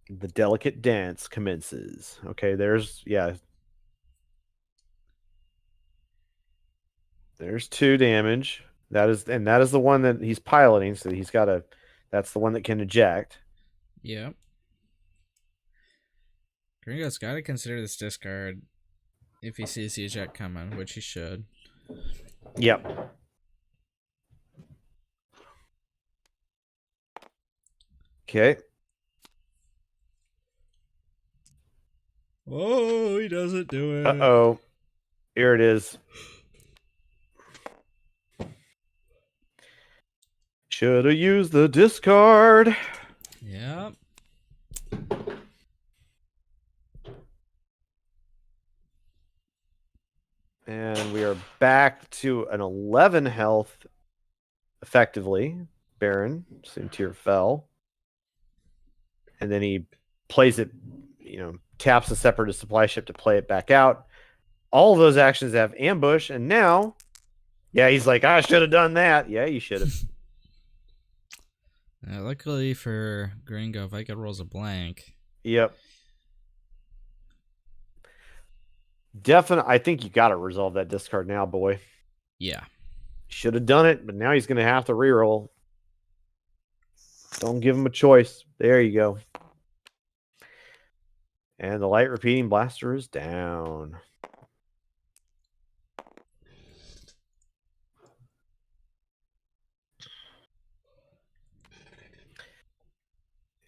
The delicate dance commences. Okay, there's 2 damage. That is the one that he's piloting, so he's got to, that's the one that can eject. Yep. Gringo's got to consider this discard if he sees the eject coming, which he should. Yep. Okay. Oh, he doesn't do it. Uh-oh. Here it is. Should have used the discard. Yep. And we are back to an 11 health, effectively. Baron, Soontir fell. And then he plays it, taps the Separatist supply ship to play it back out. All of those actions have ambush, and now, he's like, I should have done that. Yeah, you should have. Luckily for Gringo, Vika rolls a blank. Yep. Definitely, I think you got to resolve that discard now, boy. Yeah. Should have done it, but now he's going to have to reroll. Don't give him a choice. There you go. And the light repeating blaster is down.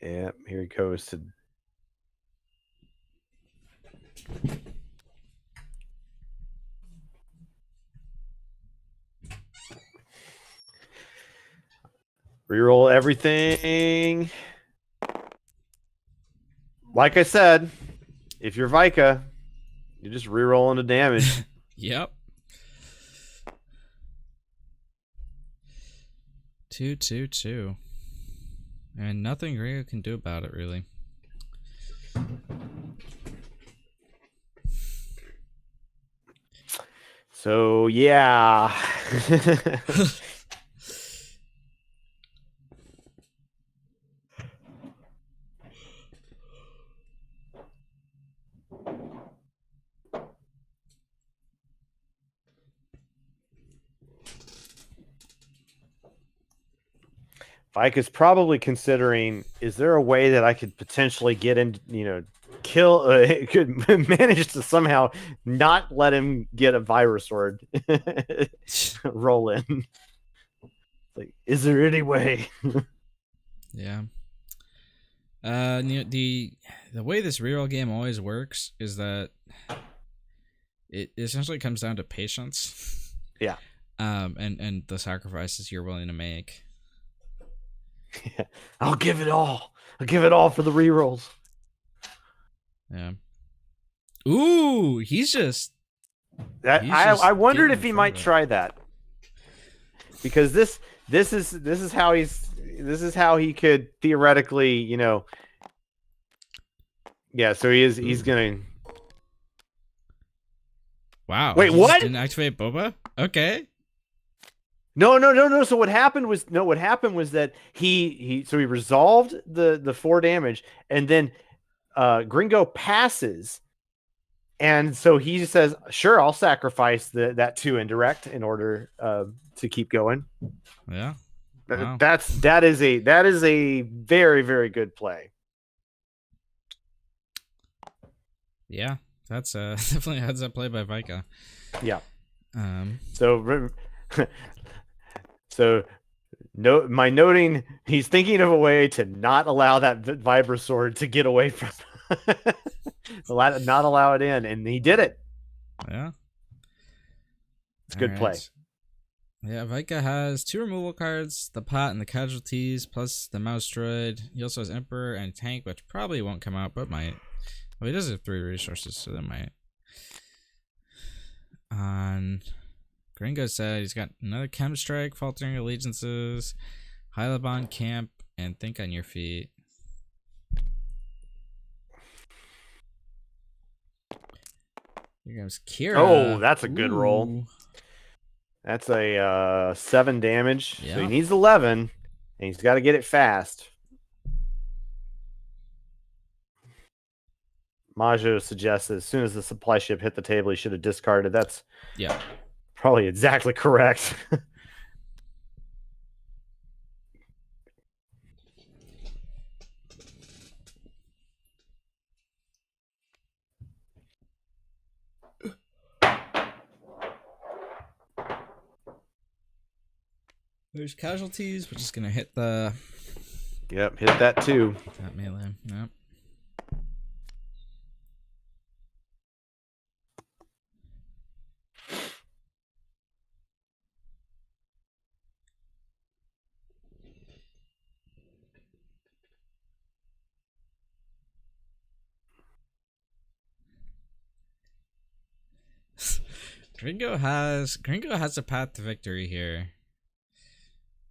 Yep, here he goes to reroll everything. Like I said, if you're Vika, you just reroll into damage. Yep. 2-2-2. And nothing Gringo can do about it, really. So, yeah. Vike is probably considering, is there a way that I could potentially get in, kill, could manage to somehow not let him get a virus sword roll in. Like, is there any way? Yeah. The way this reroll game always works is that it essentially comes down to patience. Yeah. And the sacrifices you're willing to make. Yeah. I'll give it all. I'll give it all for the rerolls. Yeah. Ooh, he's just. I wondered if he might try that, because this is how he could theoretically, Yeah. So he's gonna. Wow. Wait, what? Didn't activate Boba? Okay. No. So what happened was that he resolved the 4 damage, and then Gringo passes, and so he says, "Sure, I'll sacrifice that 2 indirect in order to keep going." Yeah. Wow. That is a very, very good play. Yeah, that's definitely a heads up play by Vika. Yeah. So my noting, he's thinking of a way to not allow that Vibra sword to get away from not allow it in, and he did it. Yeah. It's a good play. Yeah, Vika has 2 removal cards, the pot and the casualties, plus the mouse droid. He also has Emperor and Tank, which probably won't come out, but might. Well, he does have 3 resources, so that might. Gringo said he's got another Chem Strike, Faltering Allegiances, Hylabon Camp, and Think on Your Feet. Here comes Kira. Oh, that's a good roll. That's a 7 damage. Yeah. So he needs 11, and he's got to get it fast. Majo suggests that as soon as the supply ship hit the table, he should have discarded. That's probably exactly correct. There's casualties, which is gonna hit the. Yep, hit that too. That melee. Yep. Gringo has a path to victory here.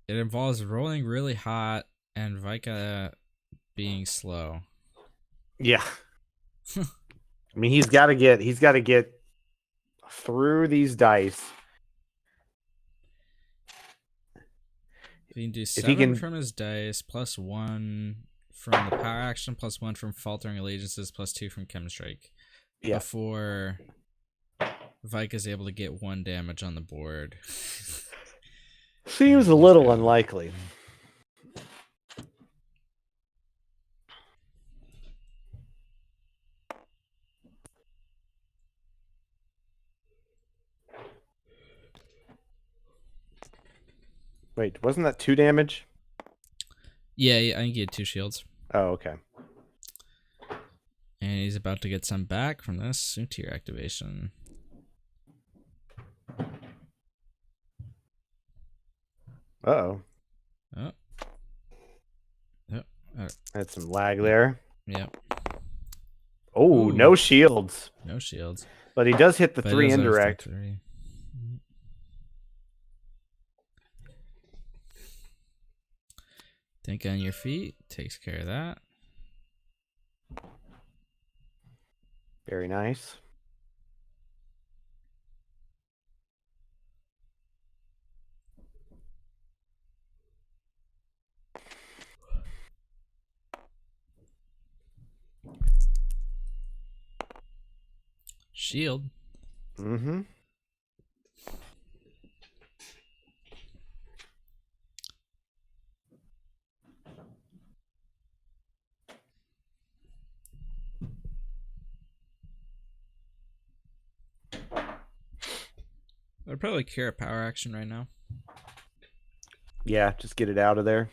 It involves rolling really hot and Vika being slow. Yeah. I mean, he's got to get through these dice. If he can do 7 from his dice, plus 1 from the power action, plus 1 from Faltering Allegiances, plus 2 from Chem Strike. Yeah. Before Vika's able to get 1 damage on the board. Seems a little unlikely. Wait, wasn't that 2 damage? Yeah, I think he had 2 shields. Oh, okay. And he's about to get some back from this Soontir activation. Uh-oh. Oh. Had some lag there. Yep. Oh, no shields. No shields. But he does hit the 3 indirect. Think on Your Feet takes care of that. Very nice. Shield. Mm-hmm. I'd probably cure a power action right now. Yeah, just get it out of there.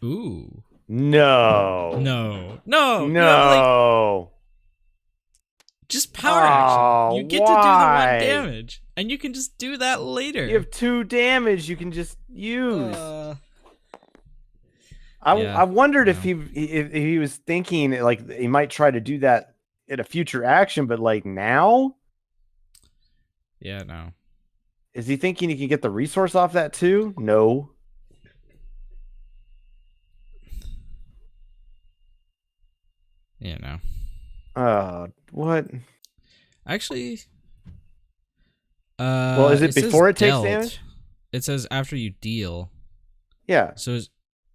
Ooh. No. No. No. No. Like, No. just power action. Oh, You get to do the 1 why? damage, and you can just do that later. You have 2 damage you can just use. I wondered if he was thinking like he might try to do that in a future action, but like now, Yeah, no. is he thinking he can get the resource off that too? No. Yeah, no. What? Actually, Well, is it before it takes damage? It says after you deal. Yeah. So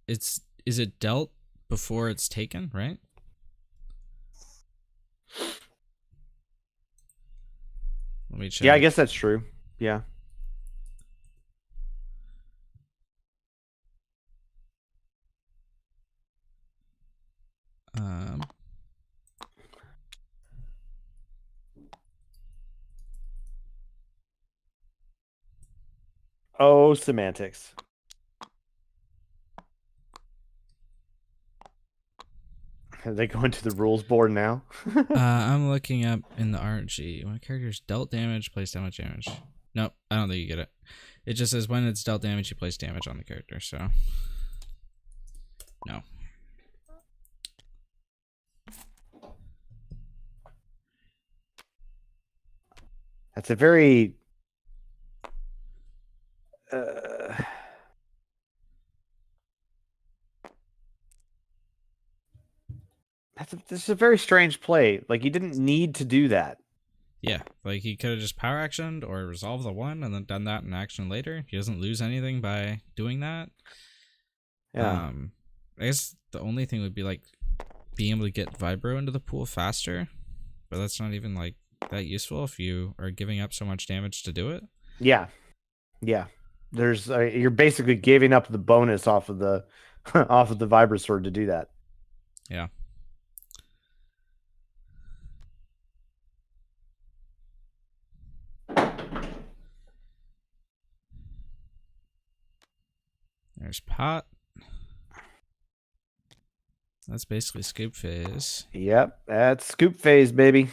is it dealt before it's taken, right? Let me check. Yeah, I guess that's true. Yeah. Oh, semantics. Are they going to the rules board now? I'm looking up in the ARH. When a character's dealt damage, place damage. Nope, I don't think you get it. It just says when it's dealt damage, you place damage on the character. So, no. That's a very this is a very strange play. Like he didn't need to do that. Yeah, like he could have just power actioned or resolved the 1 and then done that in action later. He doesn't lose anything by doing that. Yeah. I guess the only thing would be like being able to get Vibro into the pool faster, but that's not even like that useful if you are giving up so much damage to do it. Yeah. Yeah. There's you're basically giving up the bonus off of the off of the Vibrosword to do that. Yeah. There's pot. That's basically scoop phase. Yep, that's scoop phase, baby.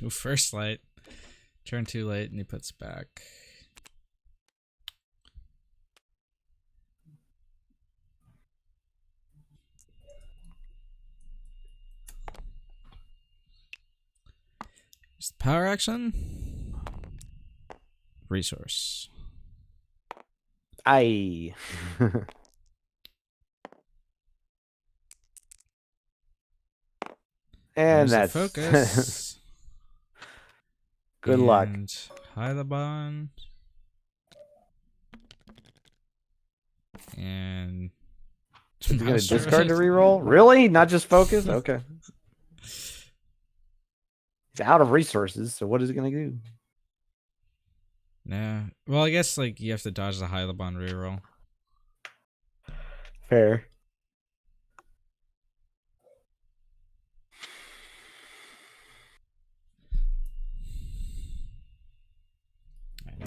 Ooh, first light. Turn too late and he puts back. Just power action. Resource. Aye. And that's focus. Good luck. High the bond. And is he gonna discard to reroll? Really? Not just focus? Okay. He's out of resources, so what is he gonna do? Nah. Well, I guess like you have to dodge the high the bond reroll. Fair.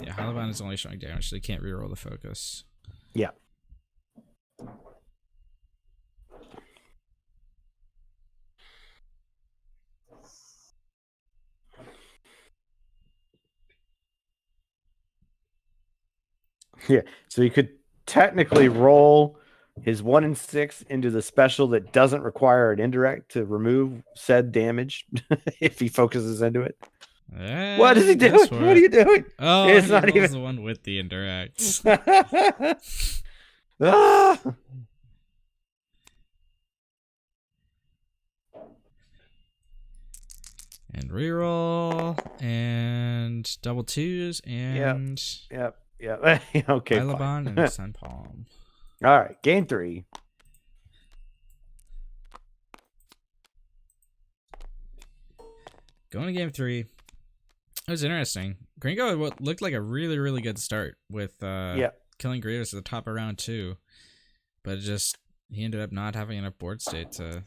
Yeah, Halibon is only showing damage, so they can't reroll the focus. Yeah. Yeah. So he could technically roll his 1 and 6 into the special that doesn't require an indirect to remove said damage if he focuses into it. What is he doing? What are you doing? Oh, it's he not rolls even the one with the indirects. Ah! And reroll and double twos and Yep. Okay. Bylabon and Sun Palm. All right. Game 3. Going to game 3. It was interesting. Gringo looked like a really, really good start with killing Grievous at the top of round 2. But just he ended up not having enough board state to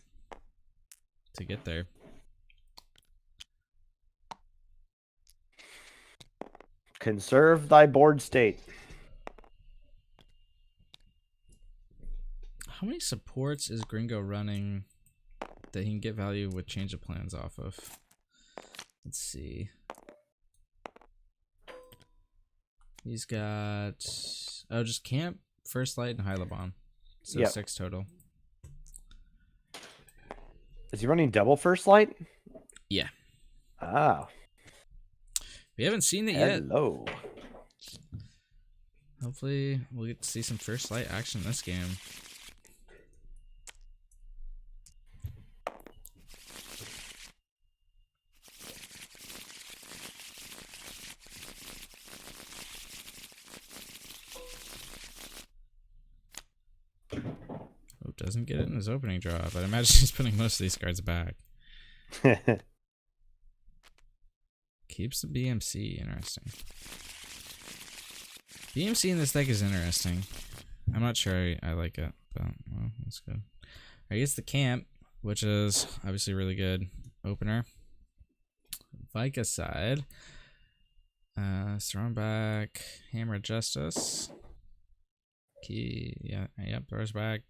get there. Conserve thy board state. How many supports is Gringo running that he can get value with change of plans off of? Let's see. He's got just camp, first light, and Hylabon. So 6 total. Is he running double first light? Yeah. Ah. We haven't seen it yet. Hopefully we'll get to see some first light action in this game. Oh, doesn't get it in his opening draw, but I imagine he's putting most of these cards back. Keeps the BMC. Interesting. BMC in this deck is interesting. I'm not sure I like it, but well, that's good. I guess the camp, which is obviously really good opener. Vika side. Thrown back. Hammer of Justice. Key. Yep, throws back.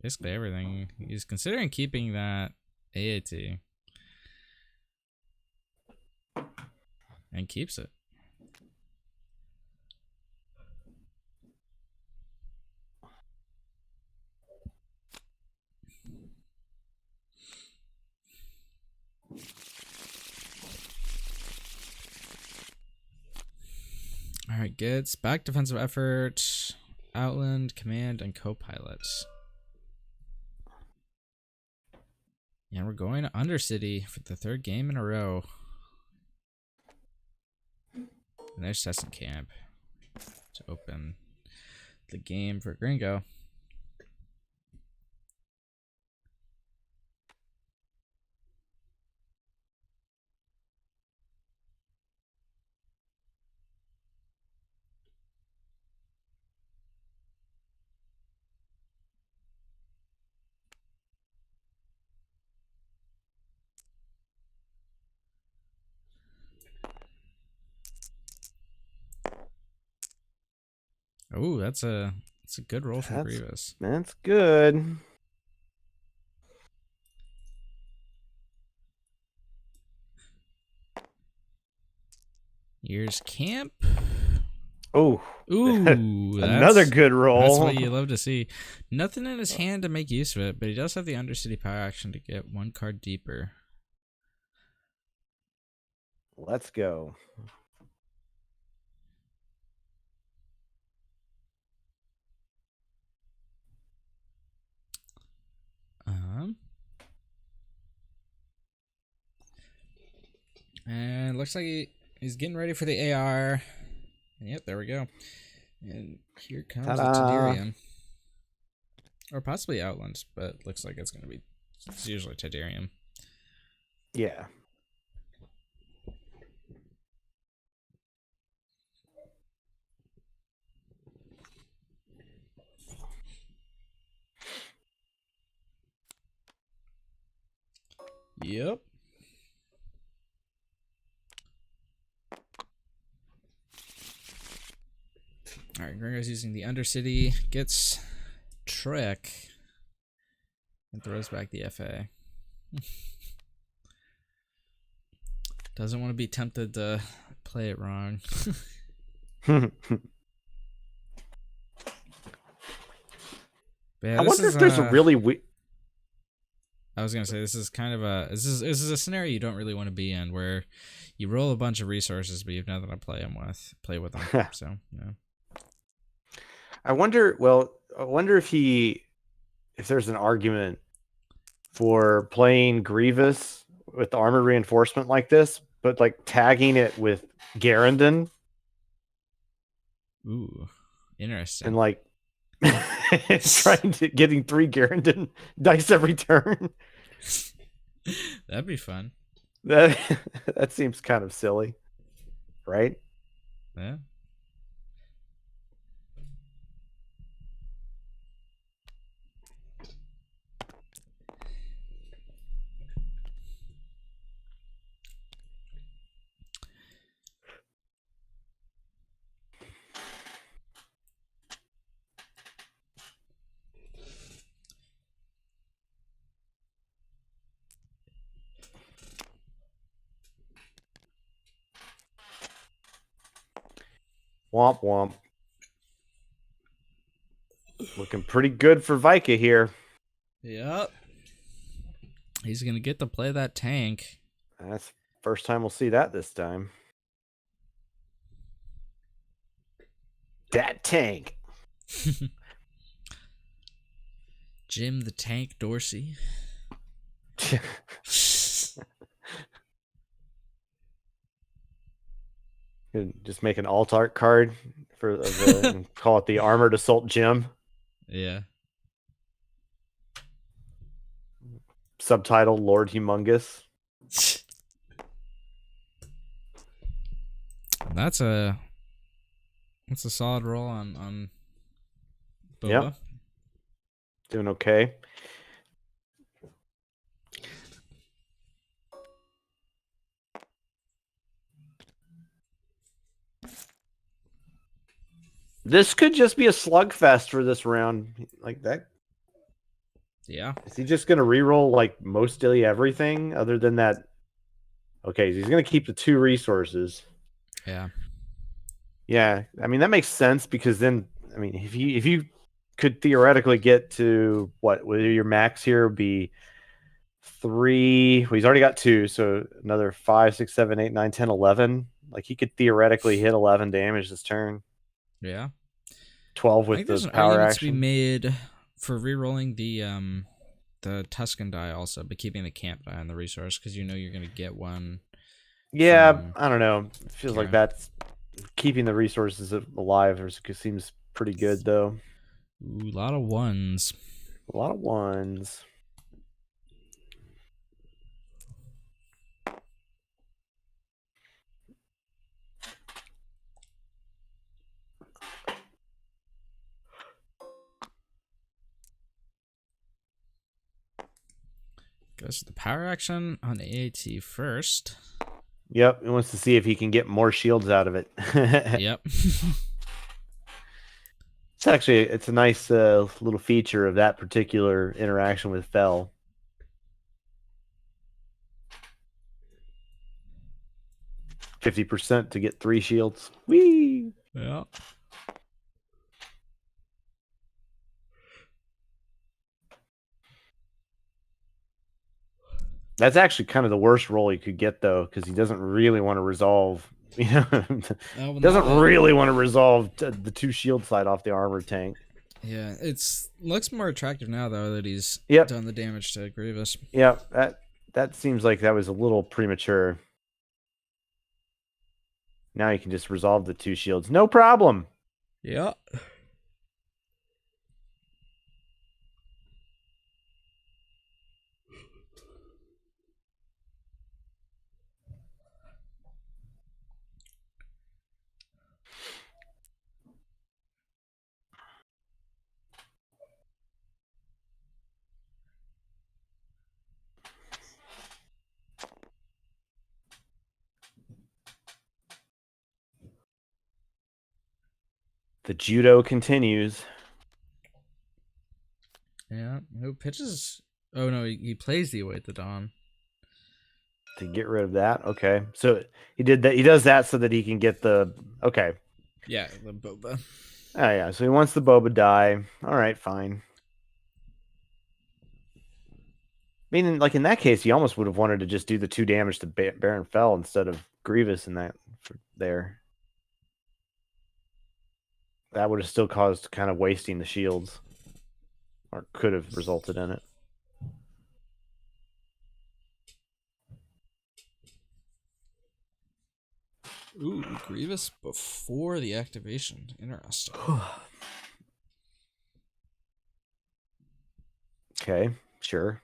Basically everything. He's considering keeping that AAT. And keeps it. Alright, gets back defensive effort, Outland, Command, and Co-Pilot. And we're going to Undercity for the 3rd game in a row. And there's Session Camp to open the game for Gringo. Oh, that's a good roll from Grievous. That's good. Here's Camp. Ooh, another good roll. That's what you love to see. Nothing in his hand to make use of it, but he does have the Undercity power action to get 1 card deeper. Let's go. And looks like he's getting ready for the AR. And yep, there we go. And here comes the Tedirium. Or possibly Outland, but looks like it's usually Tedirium. Yeah. Yep. Alright, Gringo's using the Undercity, gets Trick, and throws back the FA. Doesn't want to be tempted to play it wrong. Yeah, I wonder if there's a really I was gonna say this is kind of a this is a scenario you don't really want to be in, where you roll a bunch of resources, but you've nothing to play with them. So yeah. I wonder. Well, I wonder if there's an argument for playing Grievous with armor reinforcement like this, but like tagging it with Garandon. Ooh, interesting. And like trying to getting 3 Garandon dice every turn. That'd be fun. That seems kind of silly, right? Yeah. Womp womp. Looking pretty good for Vika here. Yep. He's gonna get to play that tank. That's the first time we'll see that this time. That tank. Jim the Tank Dorsey. Just make an alt art card and call it the Armored Assault Gym. Yeah. Subtitle Lord Humongous. That's a solid roll on Boba. Yep. Doing okay. This could just be a slugfest for this round. Like that. Yeah. Is he just going to reroll like mostly everything other than that? Okay, he's going to keep the 2 resources. Yeah. Yeah, I mean that makes sense because then I mean if you could theoretically get to what your max here would be 3. Well, he's already got 2, so another 5, 6, 7, 8, 9, 10, 11. Like he could theoretically hit 11 damage this turn. Yeah. 12 with I think there's the an power argument action. to be made for rerolling the Tuscan die also, but keeping the camp die on the resource because you know you're gonna get one. Yeah, I don't know. It feels like Karen. that's keeping the resources alive. Seems pretty good though. Ooh, a lot of ones. A lot of ones. Goes to the power action on AAT first. Yep, he wants to see if he can get more shields out of it. Yep. It's a nice little feature of that particular interaction with Fell. %50 to get 3 shields. Whee! Yeah. That's actually kind of the worst roll he could get though, because he doesn't really want to resolve. He doesn't really want to resolve the 2 shield side off the armored tank. Yeah, it's looks more attractive now though that he's done the damage to Grievous. Yeah, that seems like that was a little premature. Now you can just resolve the 2 shields, no problem. Yeah. The judo continues. Yeah. Who pitches? Oh no, he plays the Await the Dawn. To get rid of that. Okay. So he did that. He does that so that he can get the. Okay. Yeah, the Boba. Oh, yeah. So he wants the Boba die. All right, fine. I mean, like in that case, he almost would have wanted to just do the 2 damage to Baron Fell instead of Grievous in that there. That would have still caused kind of wasting the shields, or could have resulted in it. Ooh, Grievous before the activation. Interesting. Okay, sure.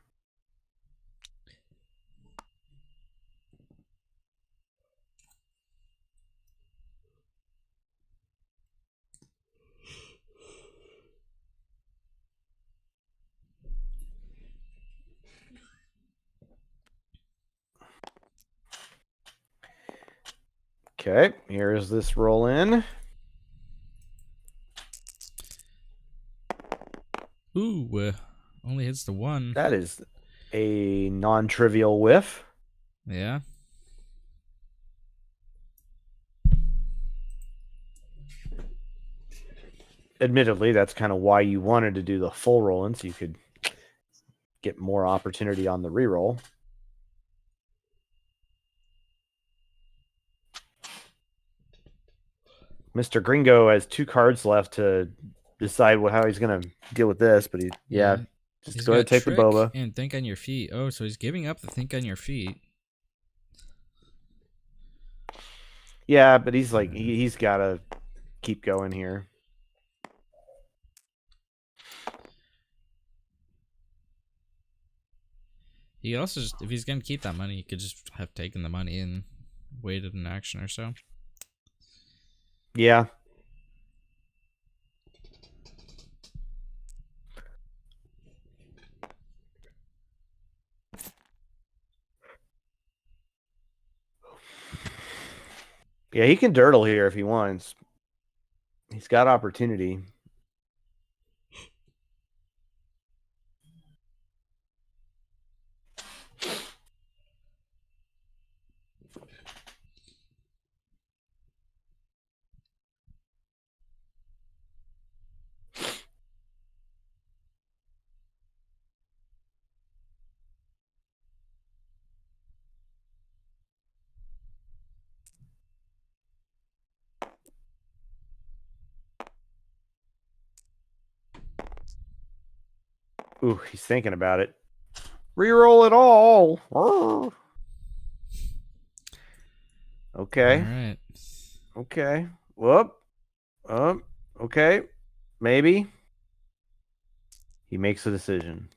Okay, here's this roll in. Ooh, only hits the 1. That is a non-trivial whiff. Yeah. Admittedly, that's kind of why you wanted to do the full roll in, so you could get more opportunity on the reroll. Mr. Gringo has 2 cards left to decide how he's going to deal with this, but just He's go ahead and got take the Trick Boba. and Think on Your Feet. Oh, so he's giving up the Think on Your Feet. Yeah, but he's like, he's got to keep going here. He also just, if he's gonna keep that money, he could just have taken the money and waited an action or so. Yeah. Yeah, he can dirtle here if he wants. He's got opportunity. Ooh, he's thinking about it. Reroll it all. Okay. All right. Okay. Whoop. Okay. Maybe. He makes a decision.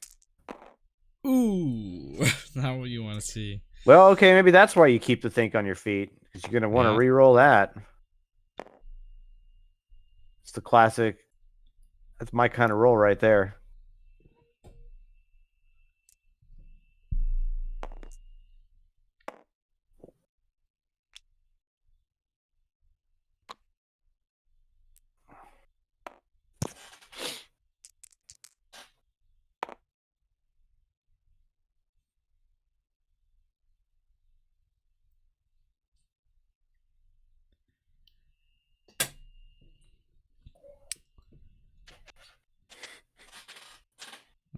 Ooh, not what you want to see. Well, okay, maybe that's why you keep the think on your feet, because you're going to want to reroll that. It's the classic. That's my kind of roll right there.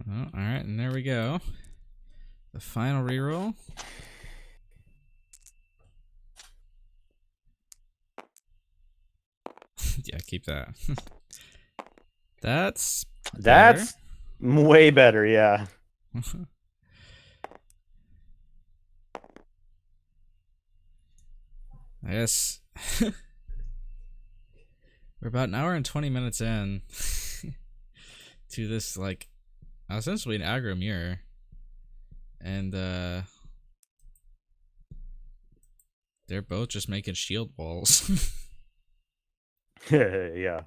Oh, all right, and there we go. The final reroll. Yeah, keep that. That's way better, yeah. I guess we're about an hour and 20 minutes in to this, like, essentially an aggro mirror. And they're both just making shield walls. Yeah.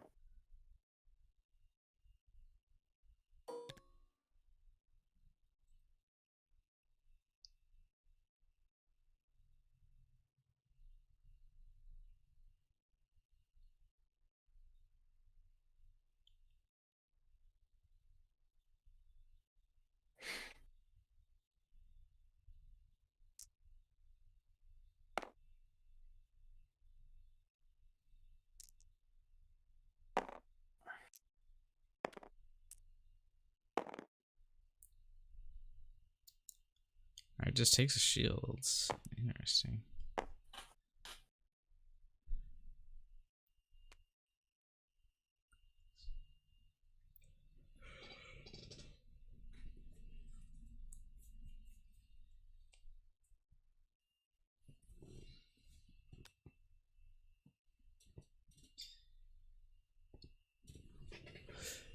just takes the shields. Interesting.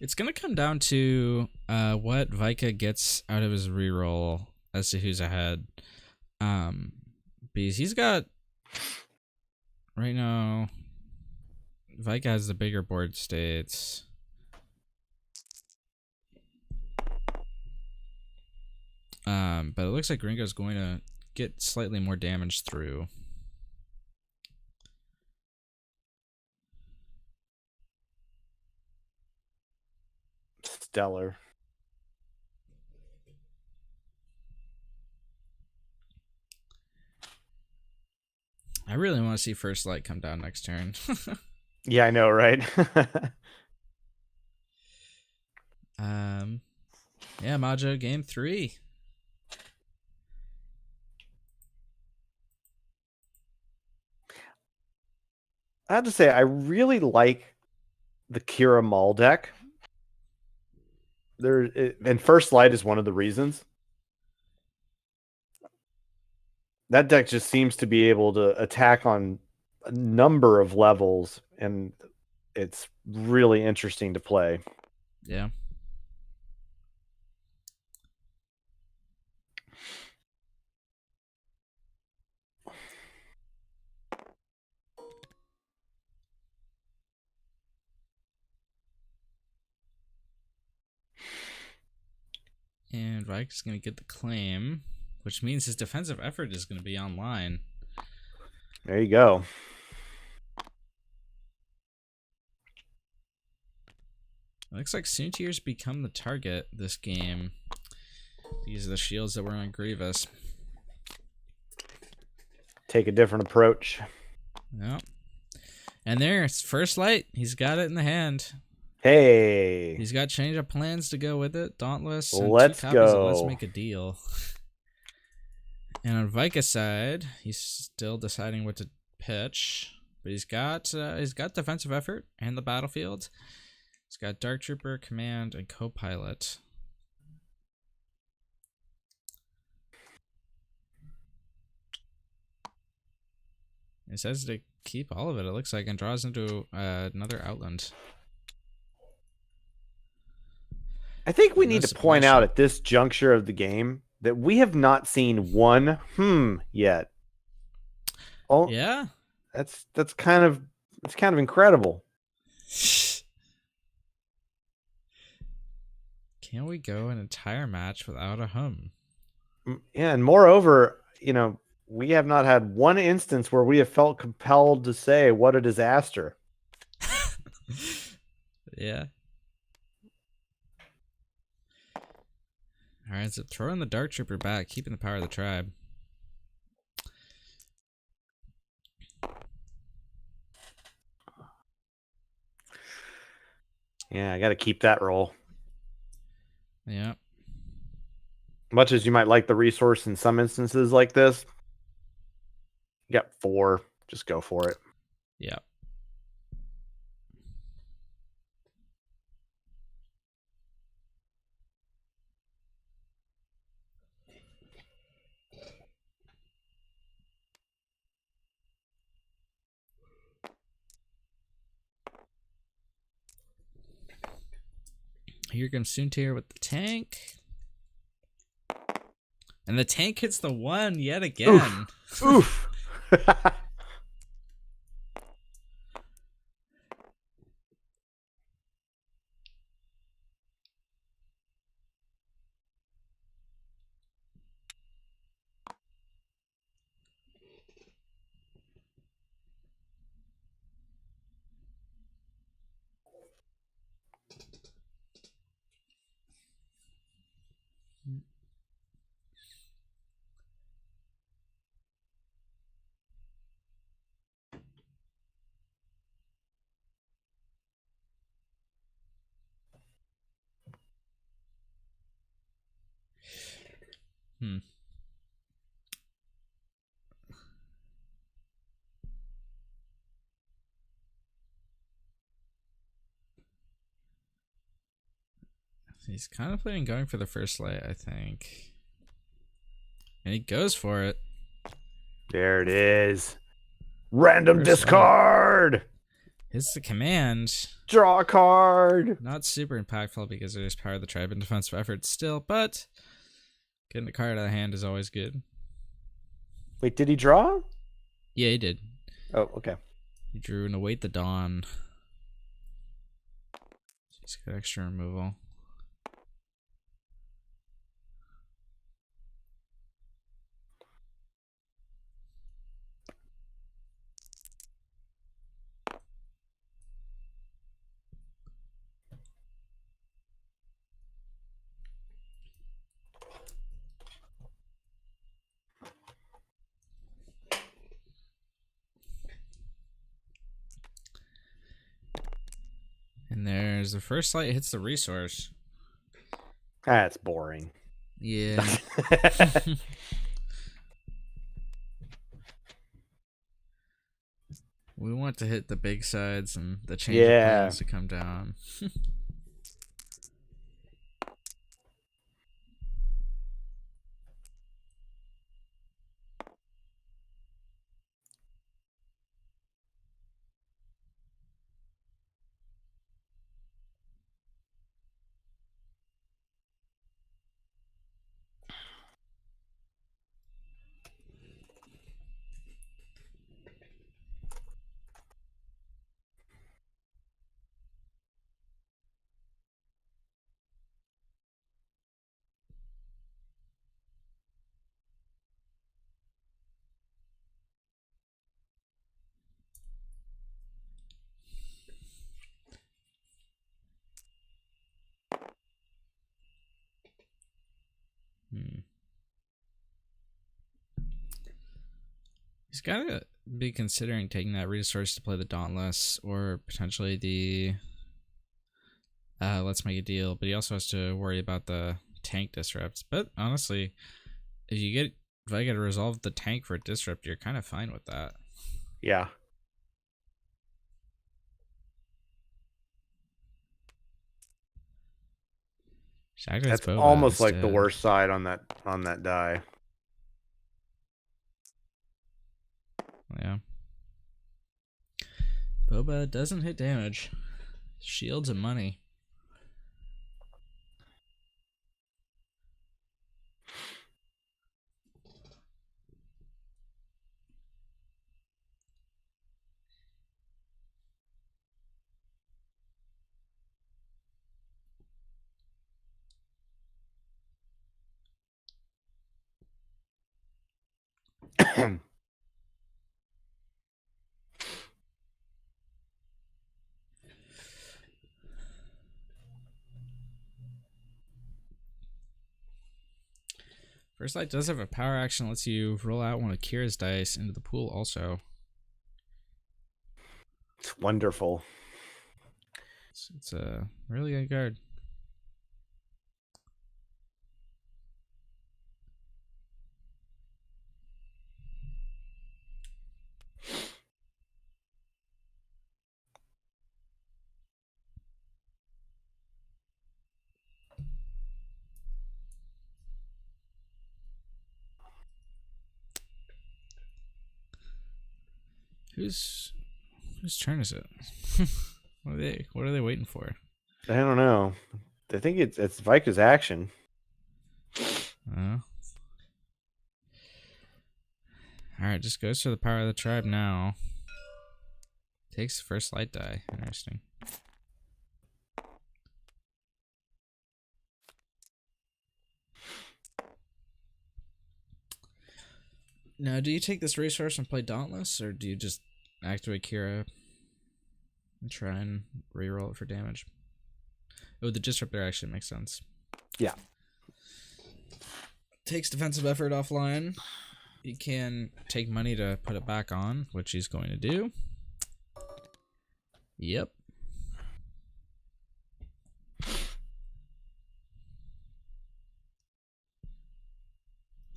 It's going to come down to what Vika gets out of his reroll as to who's ahead. Because he's got, right now, Vika has the bigger board states. But it looks like Gringo's going to get slightly more damage through. Stellar. I really want to see First Light come down next turn. Yeah, I know, right? Yeah, Majo, game 3. I have to say, I really like the Kira Mall deck. And First Light is one of the reasons. That deck just seems to be able to attack on a number of levels, and it's really interesting to play. Yeah. And Vike's going to get the claim, which means his defensive effort is going to be online. There you go. It looks like Soontir's become the target this game. These are the shields that were on Grievous. Take a different approach. Yep. And there's First Light. He's got it in the hand. Hey. He's got change of plans to go with it. Dauntless. And Let's 2 copies of go. Let's Make a Deal. And on Vika's side, he's still deciding what to pitch. But he's got defensive effort and the battlefield. He's got Dark Trooper, Command, and Co-Pilot. He says to keep all of it, it looks like, and draws into another Outland. I think we need to point out at this juncture of the game that we have not seen one yet. Oh, yeah, that's kind of incredible. Can we go an entire match without a hum? Yeah, and moreover, we have not had one instance where we have felt compelled to say what a disaster. Yeah. All right, so throwing the Dark Trooper back, keeping the power of the tribe. Yeah, I got to keep that roll. Yeah. Much as you might like the resource in some instances like this, you got 4. Just go for it. Yeah. Here comes Soontir with the tank. And the tank hits the 1 yet again. Oof. He's kind of planning going for the first light, I think. And he goes for it. There it is. Random First discard. light. Hits the command. Draw a card. Not super impactful because it is power of the tribe and defensive effort still, but getting the card out of the hand is always good. Wait, did he draw? Yeah, he did. Oh, okay. He drew an Await the Dawn. He's got extra removal. And there's the first light hits the resource. That's boring. Yeah. We want to hit the big sides and the change of plans to come down. He's got to be considering taking that resource to play the Dauntless or potentially the Let's Make a Deal, but he also has to worry about the tank disrupts. But honestly, if I get to resolve the tank for a disrupt, you're kind of fine with that. Yeah. That's almost like the worst side on that die. Yeah. Boba doesn't hit damage. Shields and money. First Light does have a power action that lets you roll out one of Kira's dice into the pool also. It's wonderful. It's a really good card. Whose turn is it? What are they waiting for? I don't know. I think it's Vika's action. Alright, just goes for the power of the tribe now. Takes the first light die. Interesting. Now, do you take this resource and play Dauntless, or do you just activate Kira and try and reroll it for damage? Oh, the disruptor actually makes sense. Yeah. Takes defensive effort offline. You can take money to put it back on, which he's going to do. Yep.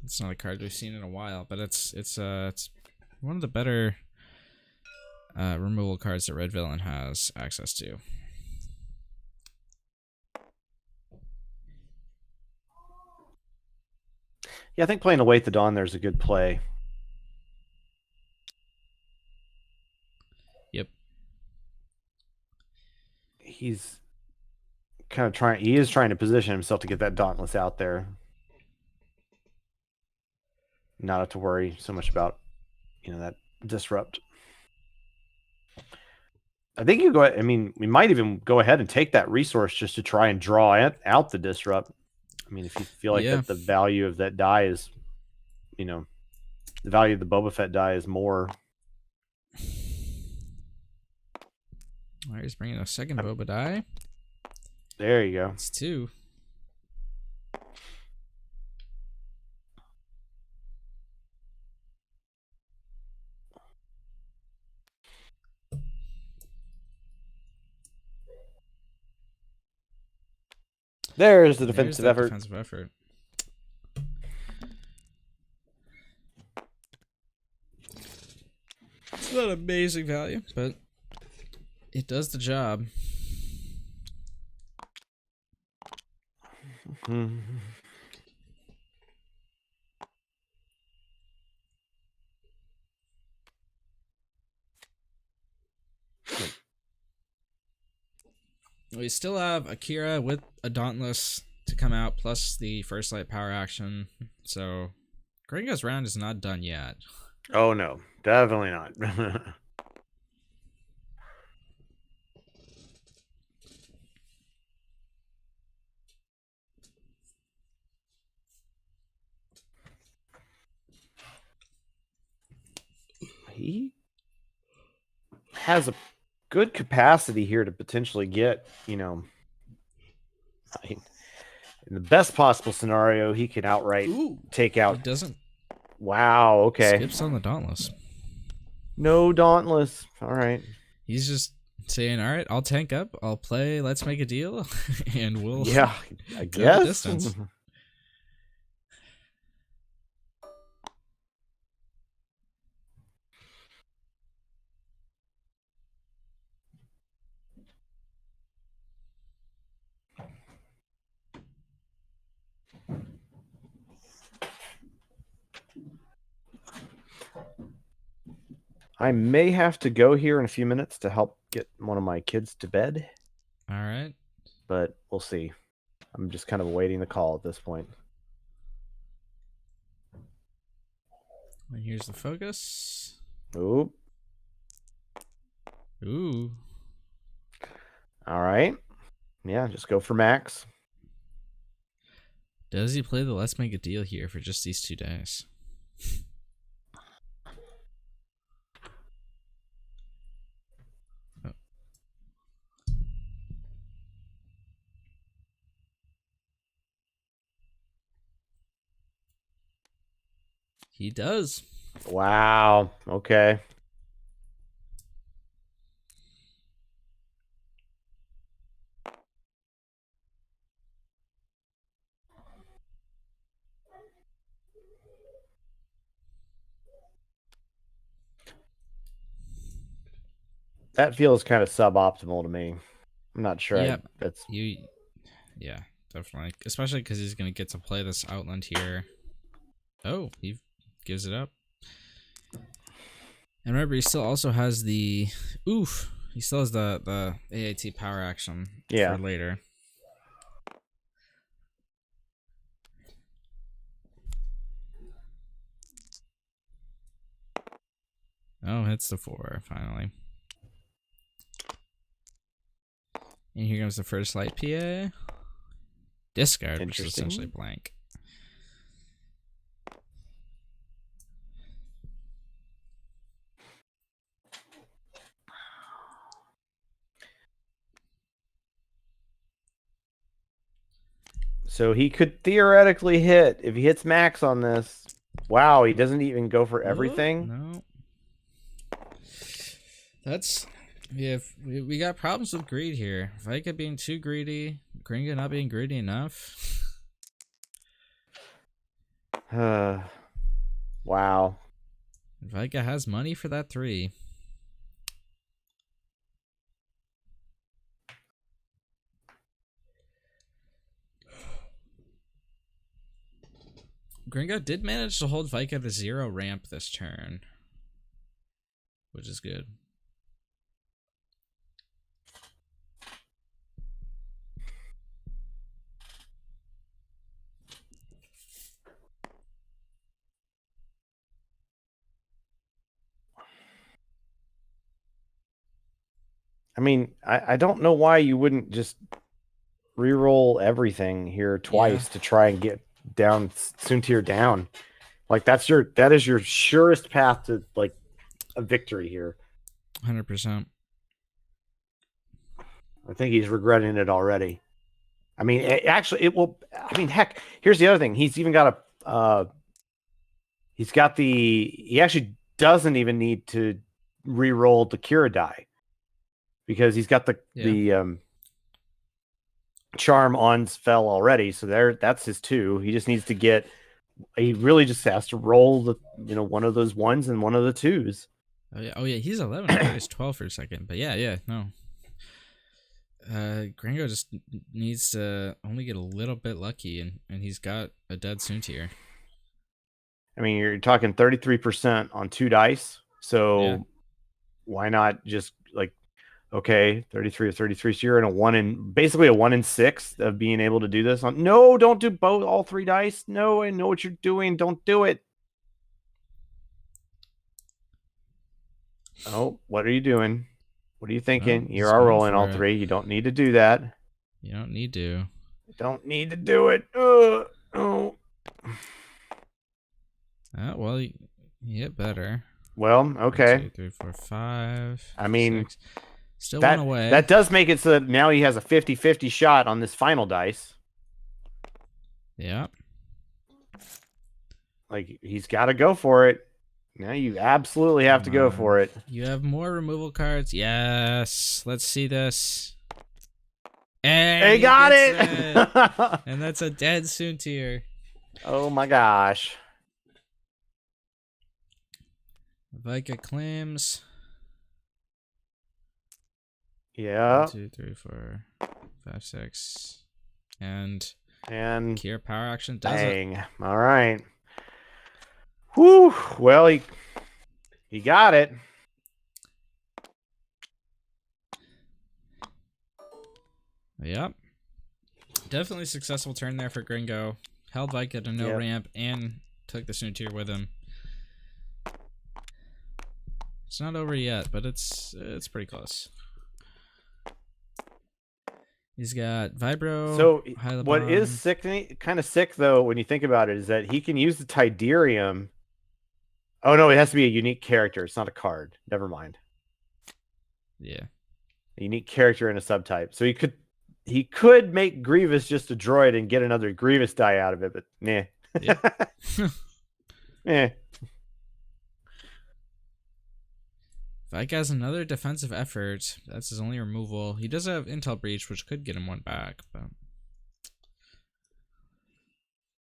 It's not a card we've seen in a while, but it's one of the better removal cards that Red Villain has access to. Yeah, I think playing Await the Dawn there's a good play. Yep. He's kind of trying. He is trying to position himself to get that Dauntless out there. Not have to worry so much about, that disrupt. I think you go. I mean, we might even go ahead and take that resource just to try and draw out the disrupt. I mean, if you feel like that the value of that die is, the value of the Boba Fett die is more. All right, he's bringing a second Boba die. There you go. It's 2. There's the defensive effort. Defensive effort. It's not amazing value, but it does the job. We still have Akira with a Dauntless to come out, plus the First Light power action. So, Gringo's round is not done yet. Oh no, definitely not. He has a good capacity here to potentially get, in the best possible scenario, he can outright take out. He doesn't. Wow, okay. Skips on the Dauntless. No Dauntless. All right. He's just saying, all right, I'll tank up. I'll play Let's Make a Deal, and we'll I go guess. the distance. I may have to go here in a few minutes to help get one of my kids to bed. All right. But we'll see. I'm just kind of awaiting the call at this point. And here's the focus. Ooh. All right. Yeah, just go for max. Does he play the Let's Make a Deal here for just these 2 days? He does. Wow. Okay. That feels kind of suboptimal to me. I'm not sure. Yeah, Yeah, definitely. Especially because he's gonna get to play this Outland here. Oh, he gives it up. And remember, he still also has the He still has the AAT power action for later. Oh, hits the 4 finally. And here comes the First Light PA. Discard, which is essentially blank. So he could theoretically hit if he hits max on this. Wow, he doesn't even go for everything. No. That's we got problems with greed here. Vika being too greedy, Gringo not being greedy enough. Wow. Vika has money for that 3. Gringo did manage to hold Vika to 0 ramp this turn, which is good. I mean, I don't know why you wouldn't just re-roll everything here twice to try and get down Soontir down. Like that is your surest path to like a victory here. 100%. I think he's regretting it already. I mean, it will. I mean, heck, here's the other thing. He's even got a. He actually doesn't even need to re-roll the Kira die because he's got the charm on spell already. So that's his 2. He just needs to get. He really just has to roll the one of those 1s and one of the 2s. Oh yeah, he's 11. I thought he was 12 for a second, but yeah, no. Gringo just needs to only get a little bit lucky, and he's got a dead Soontir. I mean, you're talking 33% on 2 dice, so why not just like, okay, 33 or 33, so you're in basically a 1 in 6 of being able to do this. No, don't do all 3 dice. No, I know what you're doing. Don't do it. Oh, what are you doing? What are you thinking? You are rolling all 3. You don't need to do that. You don't need to. You don't need to do it. Oh. Well, you get better. Well, okay. 1, 2, 3, 4, 5. I mean, 6. Still 1 away. That does make it so that now he has a 50-50 shot on this final dice. Yeah. Like, he's got to go for it. Now you absolutely have to go for it. You have more removal cards. Yes. Let's see this. And he got it! And that's a dead Soontir. Oh my gosh. Vika claims. Yeah. 1, 2, 3, 4, 5, 6. And Kira power action does it. All right. Whew. Well, he got it. Yep. Definitely successful turn there for Gringo. Held Vika to no ramp and took the Soontir with him. It's not over yet, but it's pretty close. He's got Vibro. So Hylabon. What is kind of sick though, when you think about it, is that he can use the Tidarium. Oh no, it has to be a unique character. It's not a card. Never mind. Yeah. A unique character and a subtype. So he could make Grievous just a droid and get another Grievous die out of it, but nah. Yeah. Vika has another defensive effort. That's his only removal. He does have Intel Breach, which could get him 1 back, but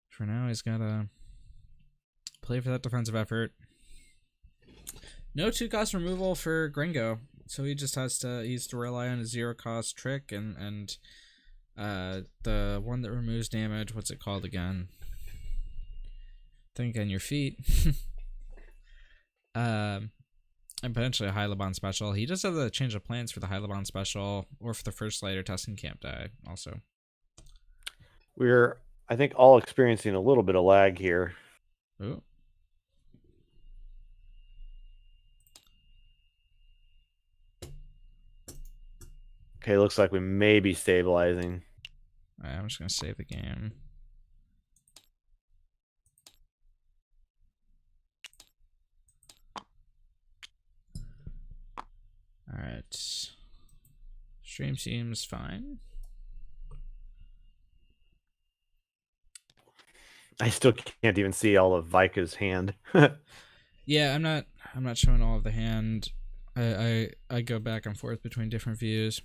for now he's gotta play for that defensive effort. No 2-cost removal for Gringo, so he just has to rely on a 0-cost trick and the one that removes damage. What's it called again? Think on your feet. And potentially a Hylabon special. He does have the change of plans for the Hylabon special or for the first lighter testing camp die also. We're, I think, all experiencing a little bit of lag here. Ooh. Okay, looks like we may be stabilizing. All right, I'm just going to save the game. All right. Stream seems fine. I still can't even see all of Vika's hand. Yeah, I'm not showing all of the hand. I go back and forth between different views.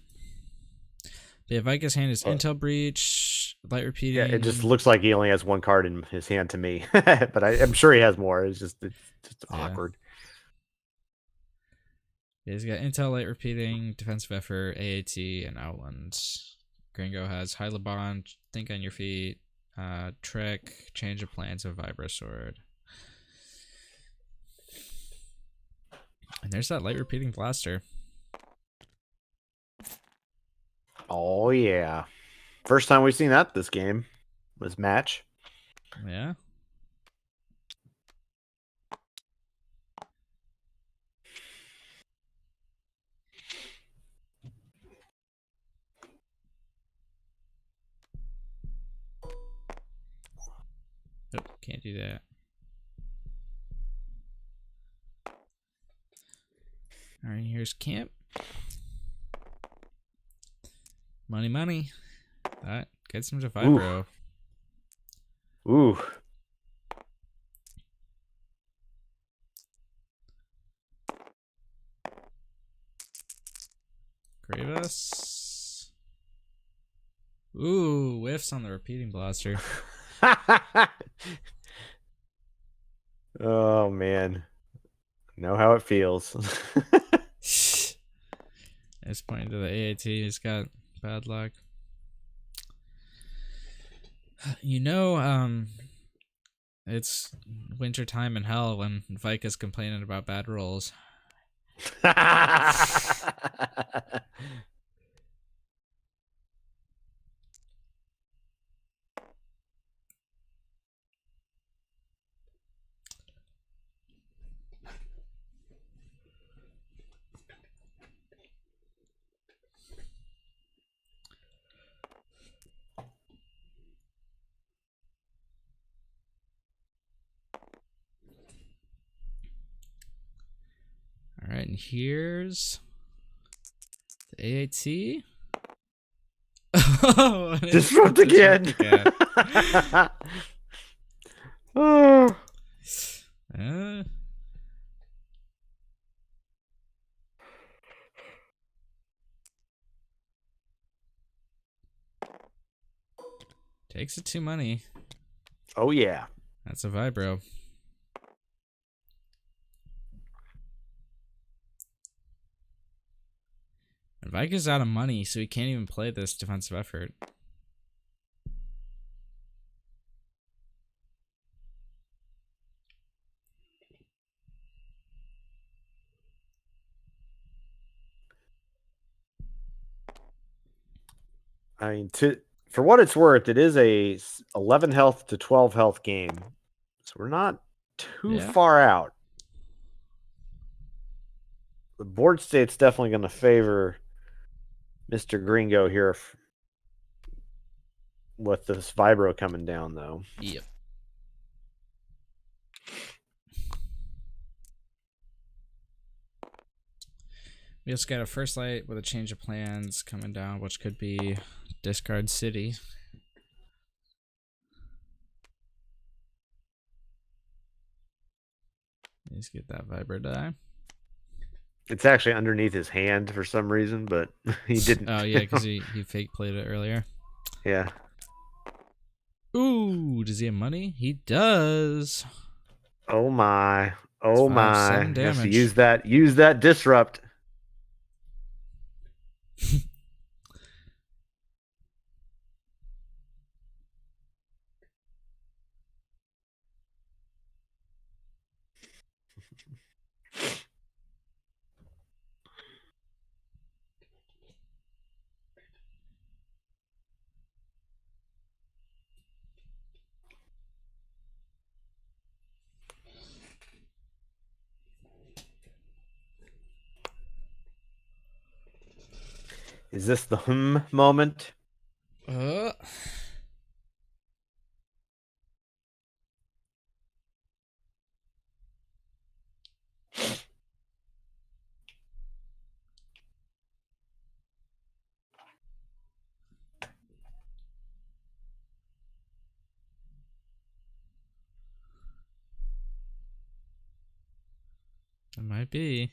But yeah, Vika's hand is Intel Breach, Light Repeating. Yeah, it just looks like he only has 1 card in his hand to me. But I'm sure he has more. It's just awkward. Yeah, he's got Intel, Light Repeating, Defensive Effort, AAT, and Outland. Gringo has Hylabon, Think on Your Feet, Trick, change of plans of Vibro Sword. And there's that light repeating blaster. Oh, yeah. First time we've seen that this game was match. Yeah. Oh, can't do that. All right, here's camp. Money, money. That gets him to Vibro. Ooh. Grievous. Ooh, whiffs on the repeating blaster. Oh, man. Know how it feels. It's pointing to the AAT. He's got bad luck. You know, it's winter time in hell when Vika's complaining about bad rolls. All right, and here's the AAT. Oh, Disrupt again. Oh. Takes it to money. Oh, yeah. That's a Vibro. And Vika's out of money, so he can't even play this defensive effort. I mean, for what it's worth, it is a 11 health to 12 health game. So we're not too far out. The board state's definitely going to favor Mr. Gringo here with this Vibro coming down, though. Yep. We just got a first light with a change of plans coming down, which could be discard city. Let's get that Vibro die. It's actually underneath his hand for some reason, but he didn't. Oh, yeah, because he fake played it earlier. Yeah. Ooh, does he have money? He does. Oh, my. Oh, my. 7 damage. Has to use that disrupt. Is this the moment? It might be.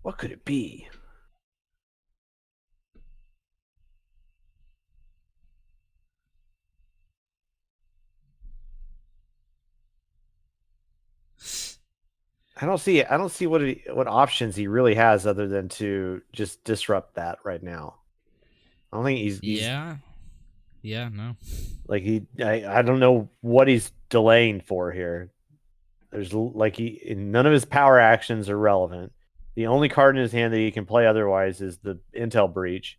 What could it be? I don't see what options he really has other than to just disrupt that right now. I don't think he's Yeah, no. like I don't know what he's delaying for here. There's like none of his power actions are relevant. The only card in his hand that he can play otherwise is the Intel Breach.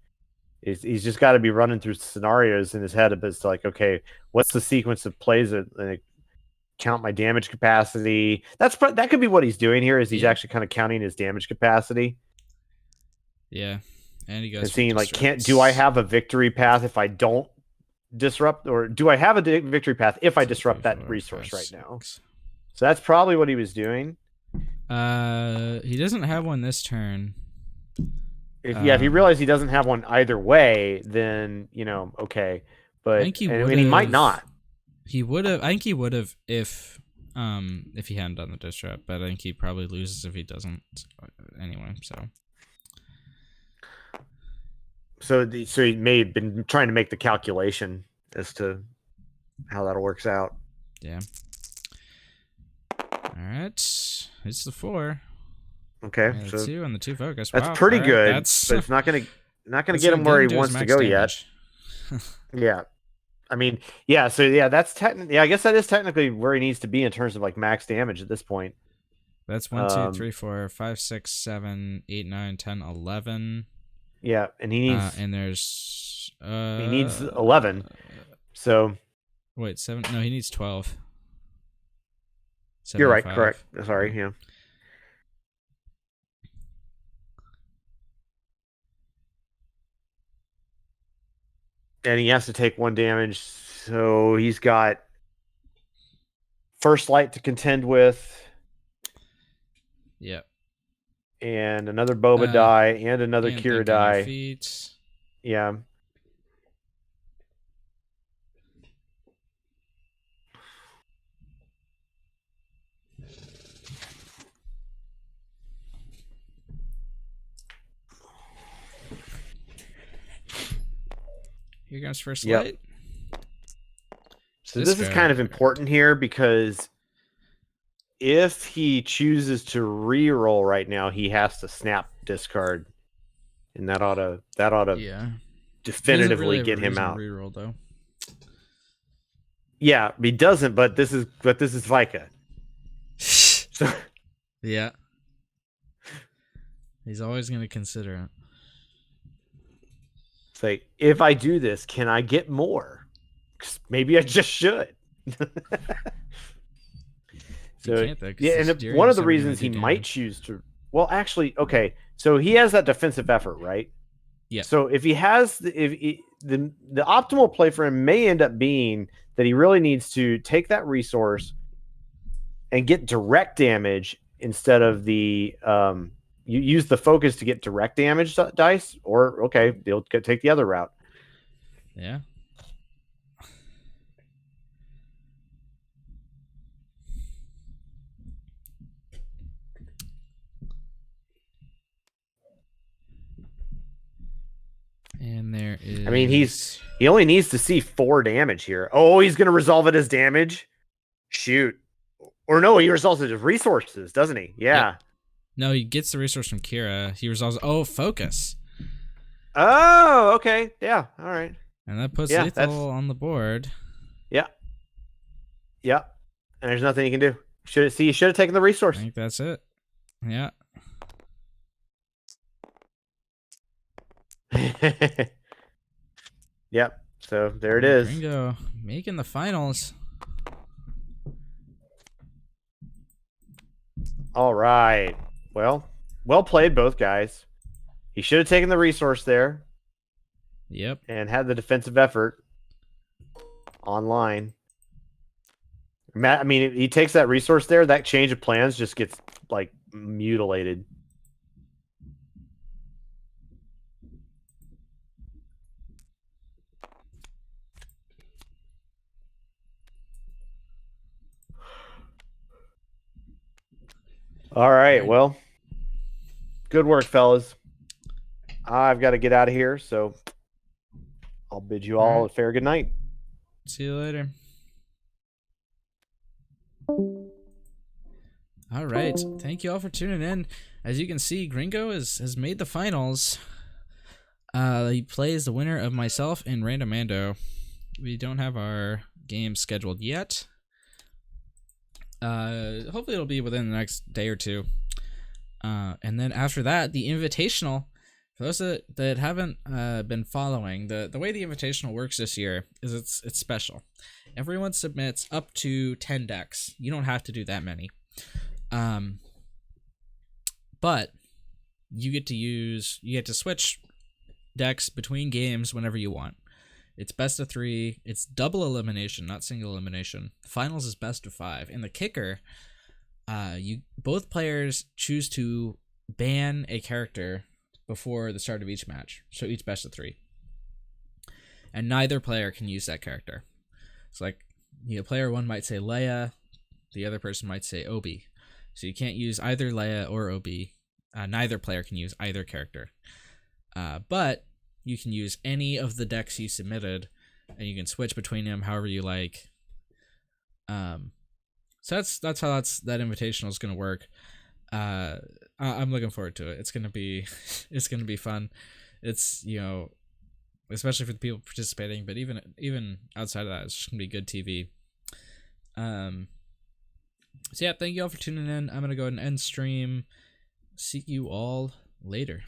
He's just got to be running through scenarios in his head as to like, okay, what's the sequence of plays that count my damage capacity? That could be what he's doing here. Is he's actually kind of counting his damage capacity? Yeah, and he goes and for seeing like, disrupts. do I have a victory path if I don't disrupt, or do I have a victory path if I disrupt that resource right now? So that's probably what he was doing. He doesn't have one this turn. If he realized he doesn't have one either way, then okay. But I think he might not. He would have. I think he would have if he hadn't done the disrupt. But I think he probably loses if he doesn't. Anyway, so he may have been trying to make the calculation as to how that works out. Yeah. All right, it's the 4. Okay, and the 2 and the 2 focus. That's wow, pretty good. But it's not gonna get him where he wants to go yet. Yeah, I mean, yeah. So yeah, that's technically. Yeah, I guess that is technically where he needs to be in terms of like max damage at this point. That's 1, 2, 3, 4, 5, 6, 7, 8, 9, 10, 11. Yeah, and he needs. And there's. He needs 11. So. Wait, 7. No, he needs 12. You're right. Correct. Sorry. Yeah. And he has to take 1 damage, so he's got First Light to contend with. Yep. And another Boba die and another Kira die. Feet. Yeah. Here comes First Light. So this is kind of important here because if he chooses to re-roll right now, he has to snap discard, and that ought to definitively get him out. Re-roll though. Yeah, he doesn't. But this is Vika. So yeah, he's always going to consider it. It's like, if I do this, can I get more? Maybe I just should. So yeah, and one of the reasons he might choose to, well, actually, okay, so he has that defensive effort, right? Yeah. So if he has the optimal play for him may end up being that he really needs to take that resource and get direct damage instead of the you use the focus to get direct damage dice, or okay, they'll take the other route. Yeah. And there is. I mean, he only needs to see 4 damage here. Oh, he's gonna resolve it as damage. Shoot, or no, he resolves it as resources, doesn't he? Yeah. Yep. No, he gets the resource from Kira. He resolves. Oh, focus. Oh, okay. Yeah. All right. And that puts lethal on the board. Yeah. Yeah. And there's nothing he can do. He should have taken the resource. I think that's it. Yeah. Yep. So there it is. Gringo making the finals. All right. Well played, both guys. He should have taken the resource there. Yep. And had the defensive effort online. I mean, if he takes that resource there, that change of plans just gets like mutilated. All right. Well, good work, fellas. I've got to get out of here, so I'll bid you all a fair good night. See you later. All right. Thank you all for tuning in. As you can see, Gringo has made the finals. He plays the winner of myself and Randomando. We don't have our game scheduled yet. Hopefully it'll be within the next day or two. And then after that, the Invitational. For those that haven't been following, the way the Invitational works this year is it's special. Everyone submits up to 10 decks. You don't have to do that many. But you get to switch decks between games whenever you want. It's best of 3. It's double elimination, not single elimination. Finals is best of 5. And the kicker, both players choose to ban a character before the start of each match. So each best of 3. And neither player can use that character. It's like, player 1 might say Leia, the other person might say Obi. So you can't use either Leia or Obi. Neither player can use either character. But you can use any of the decks you submitted, and you can switch between them however you like. So that's how that Invitational is going to work. I'm looking forward to it. It's gonna be fun. It's especially for the people participating, but even outside of that, it's just gonna be good TV. So yeah, thank you all for tuning in. I'm gonna go ahead and end stream. See you all later.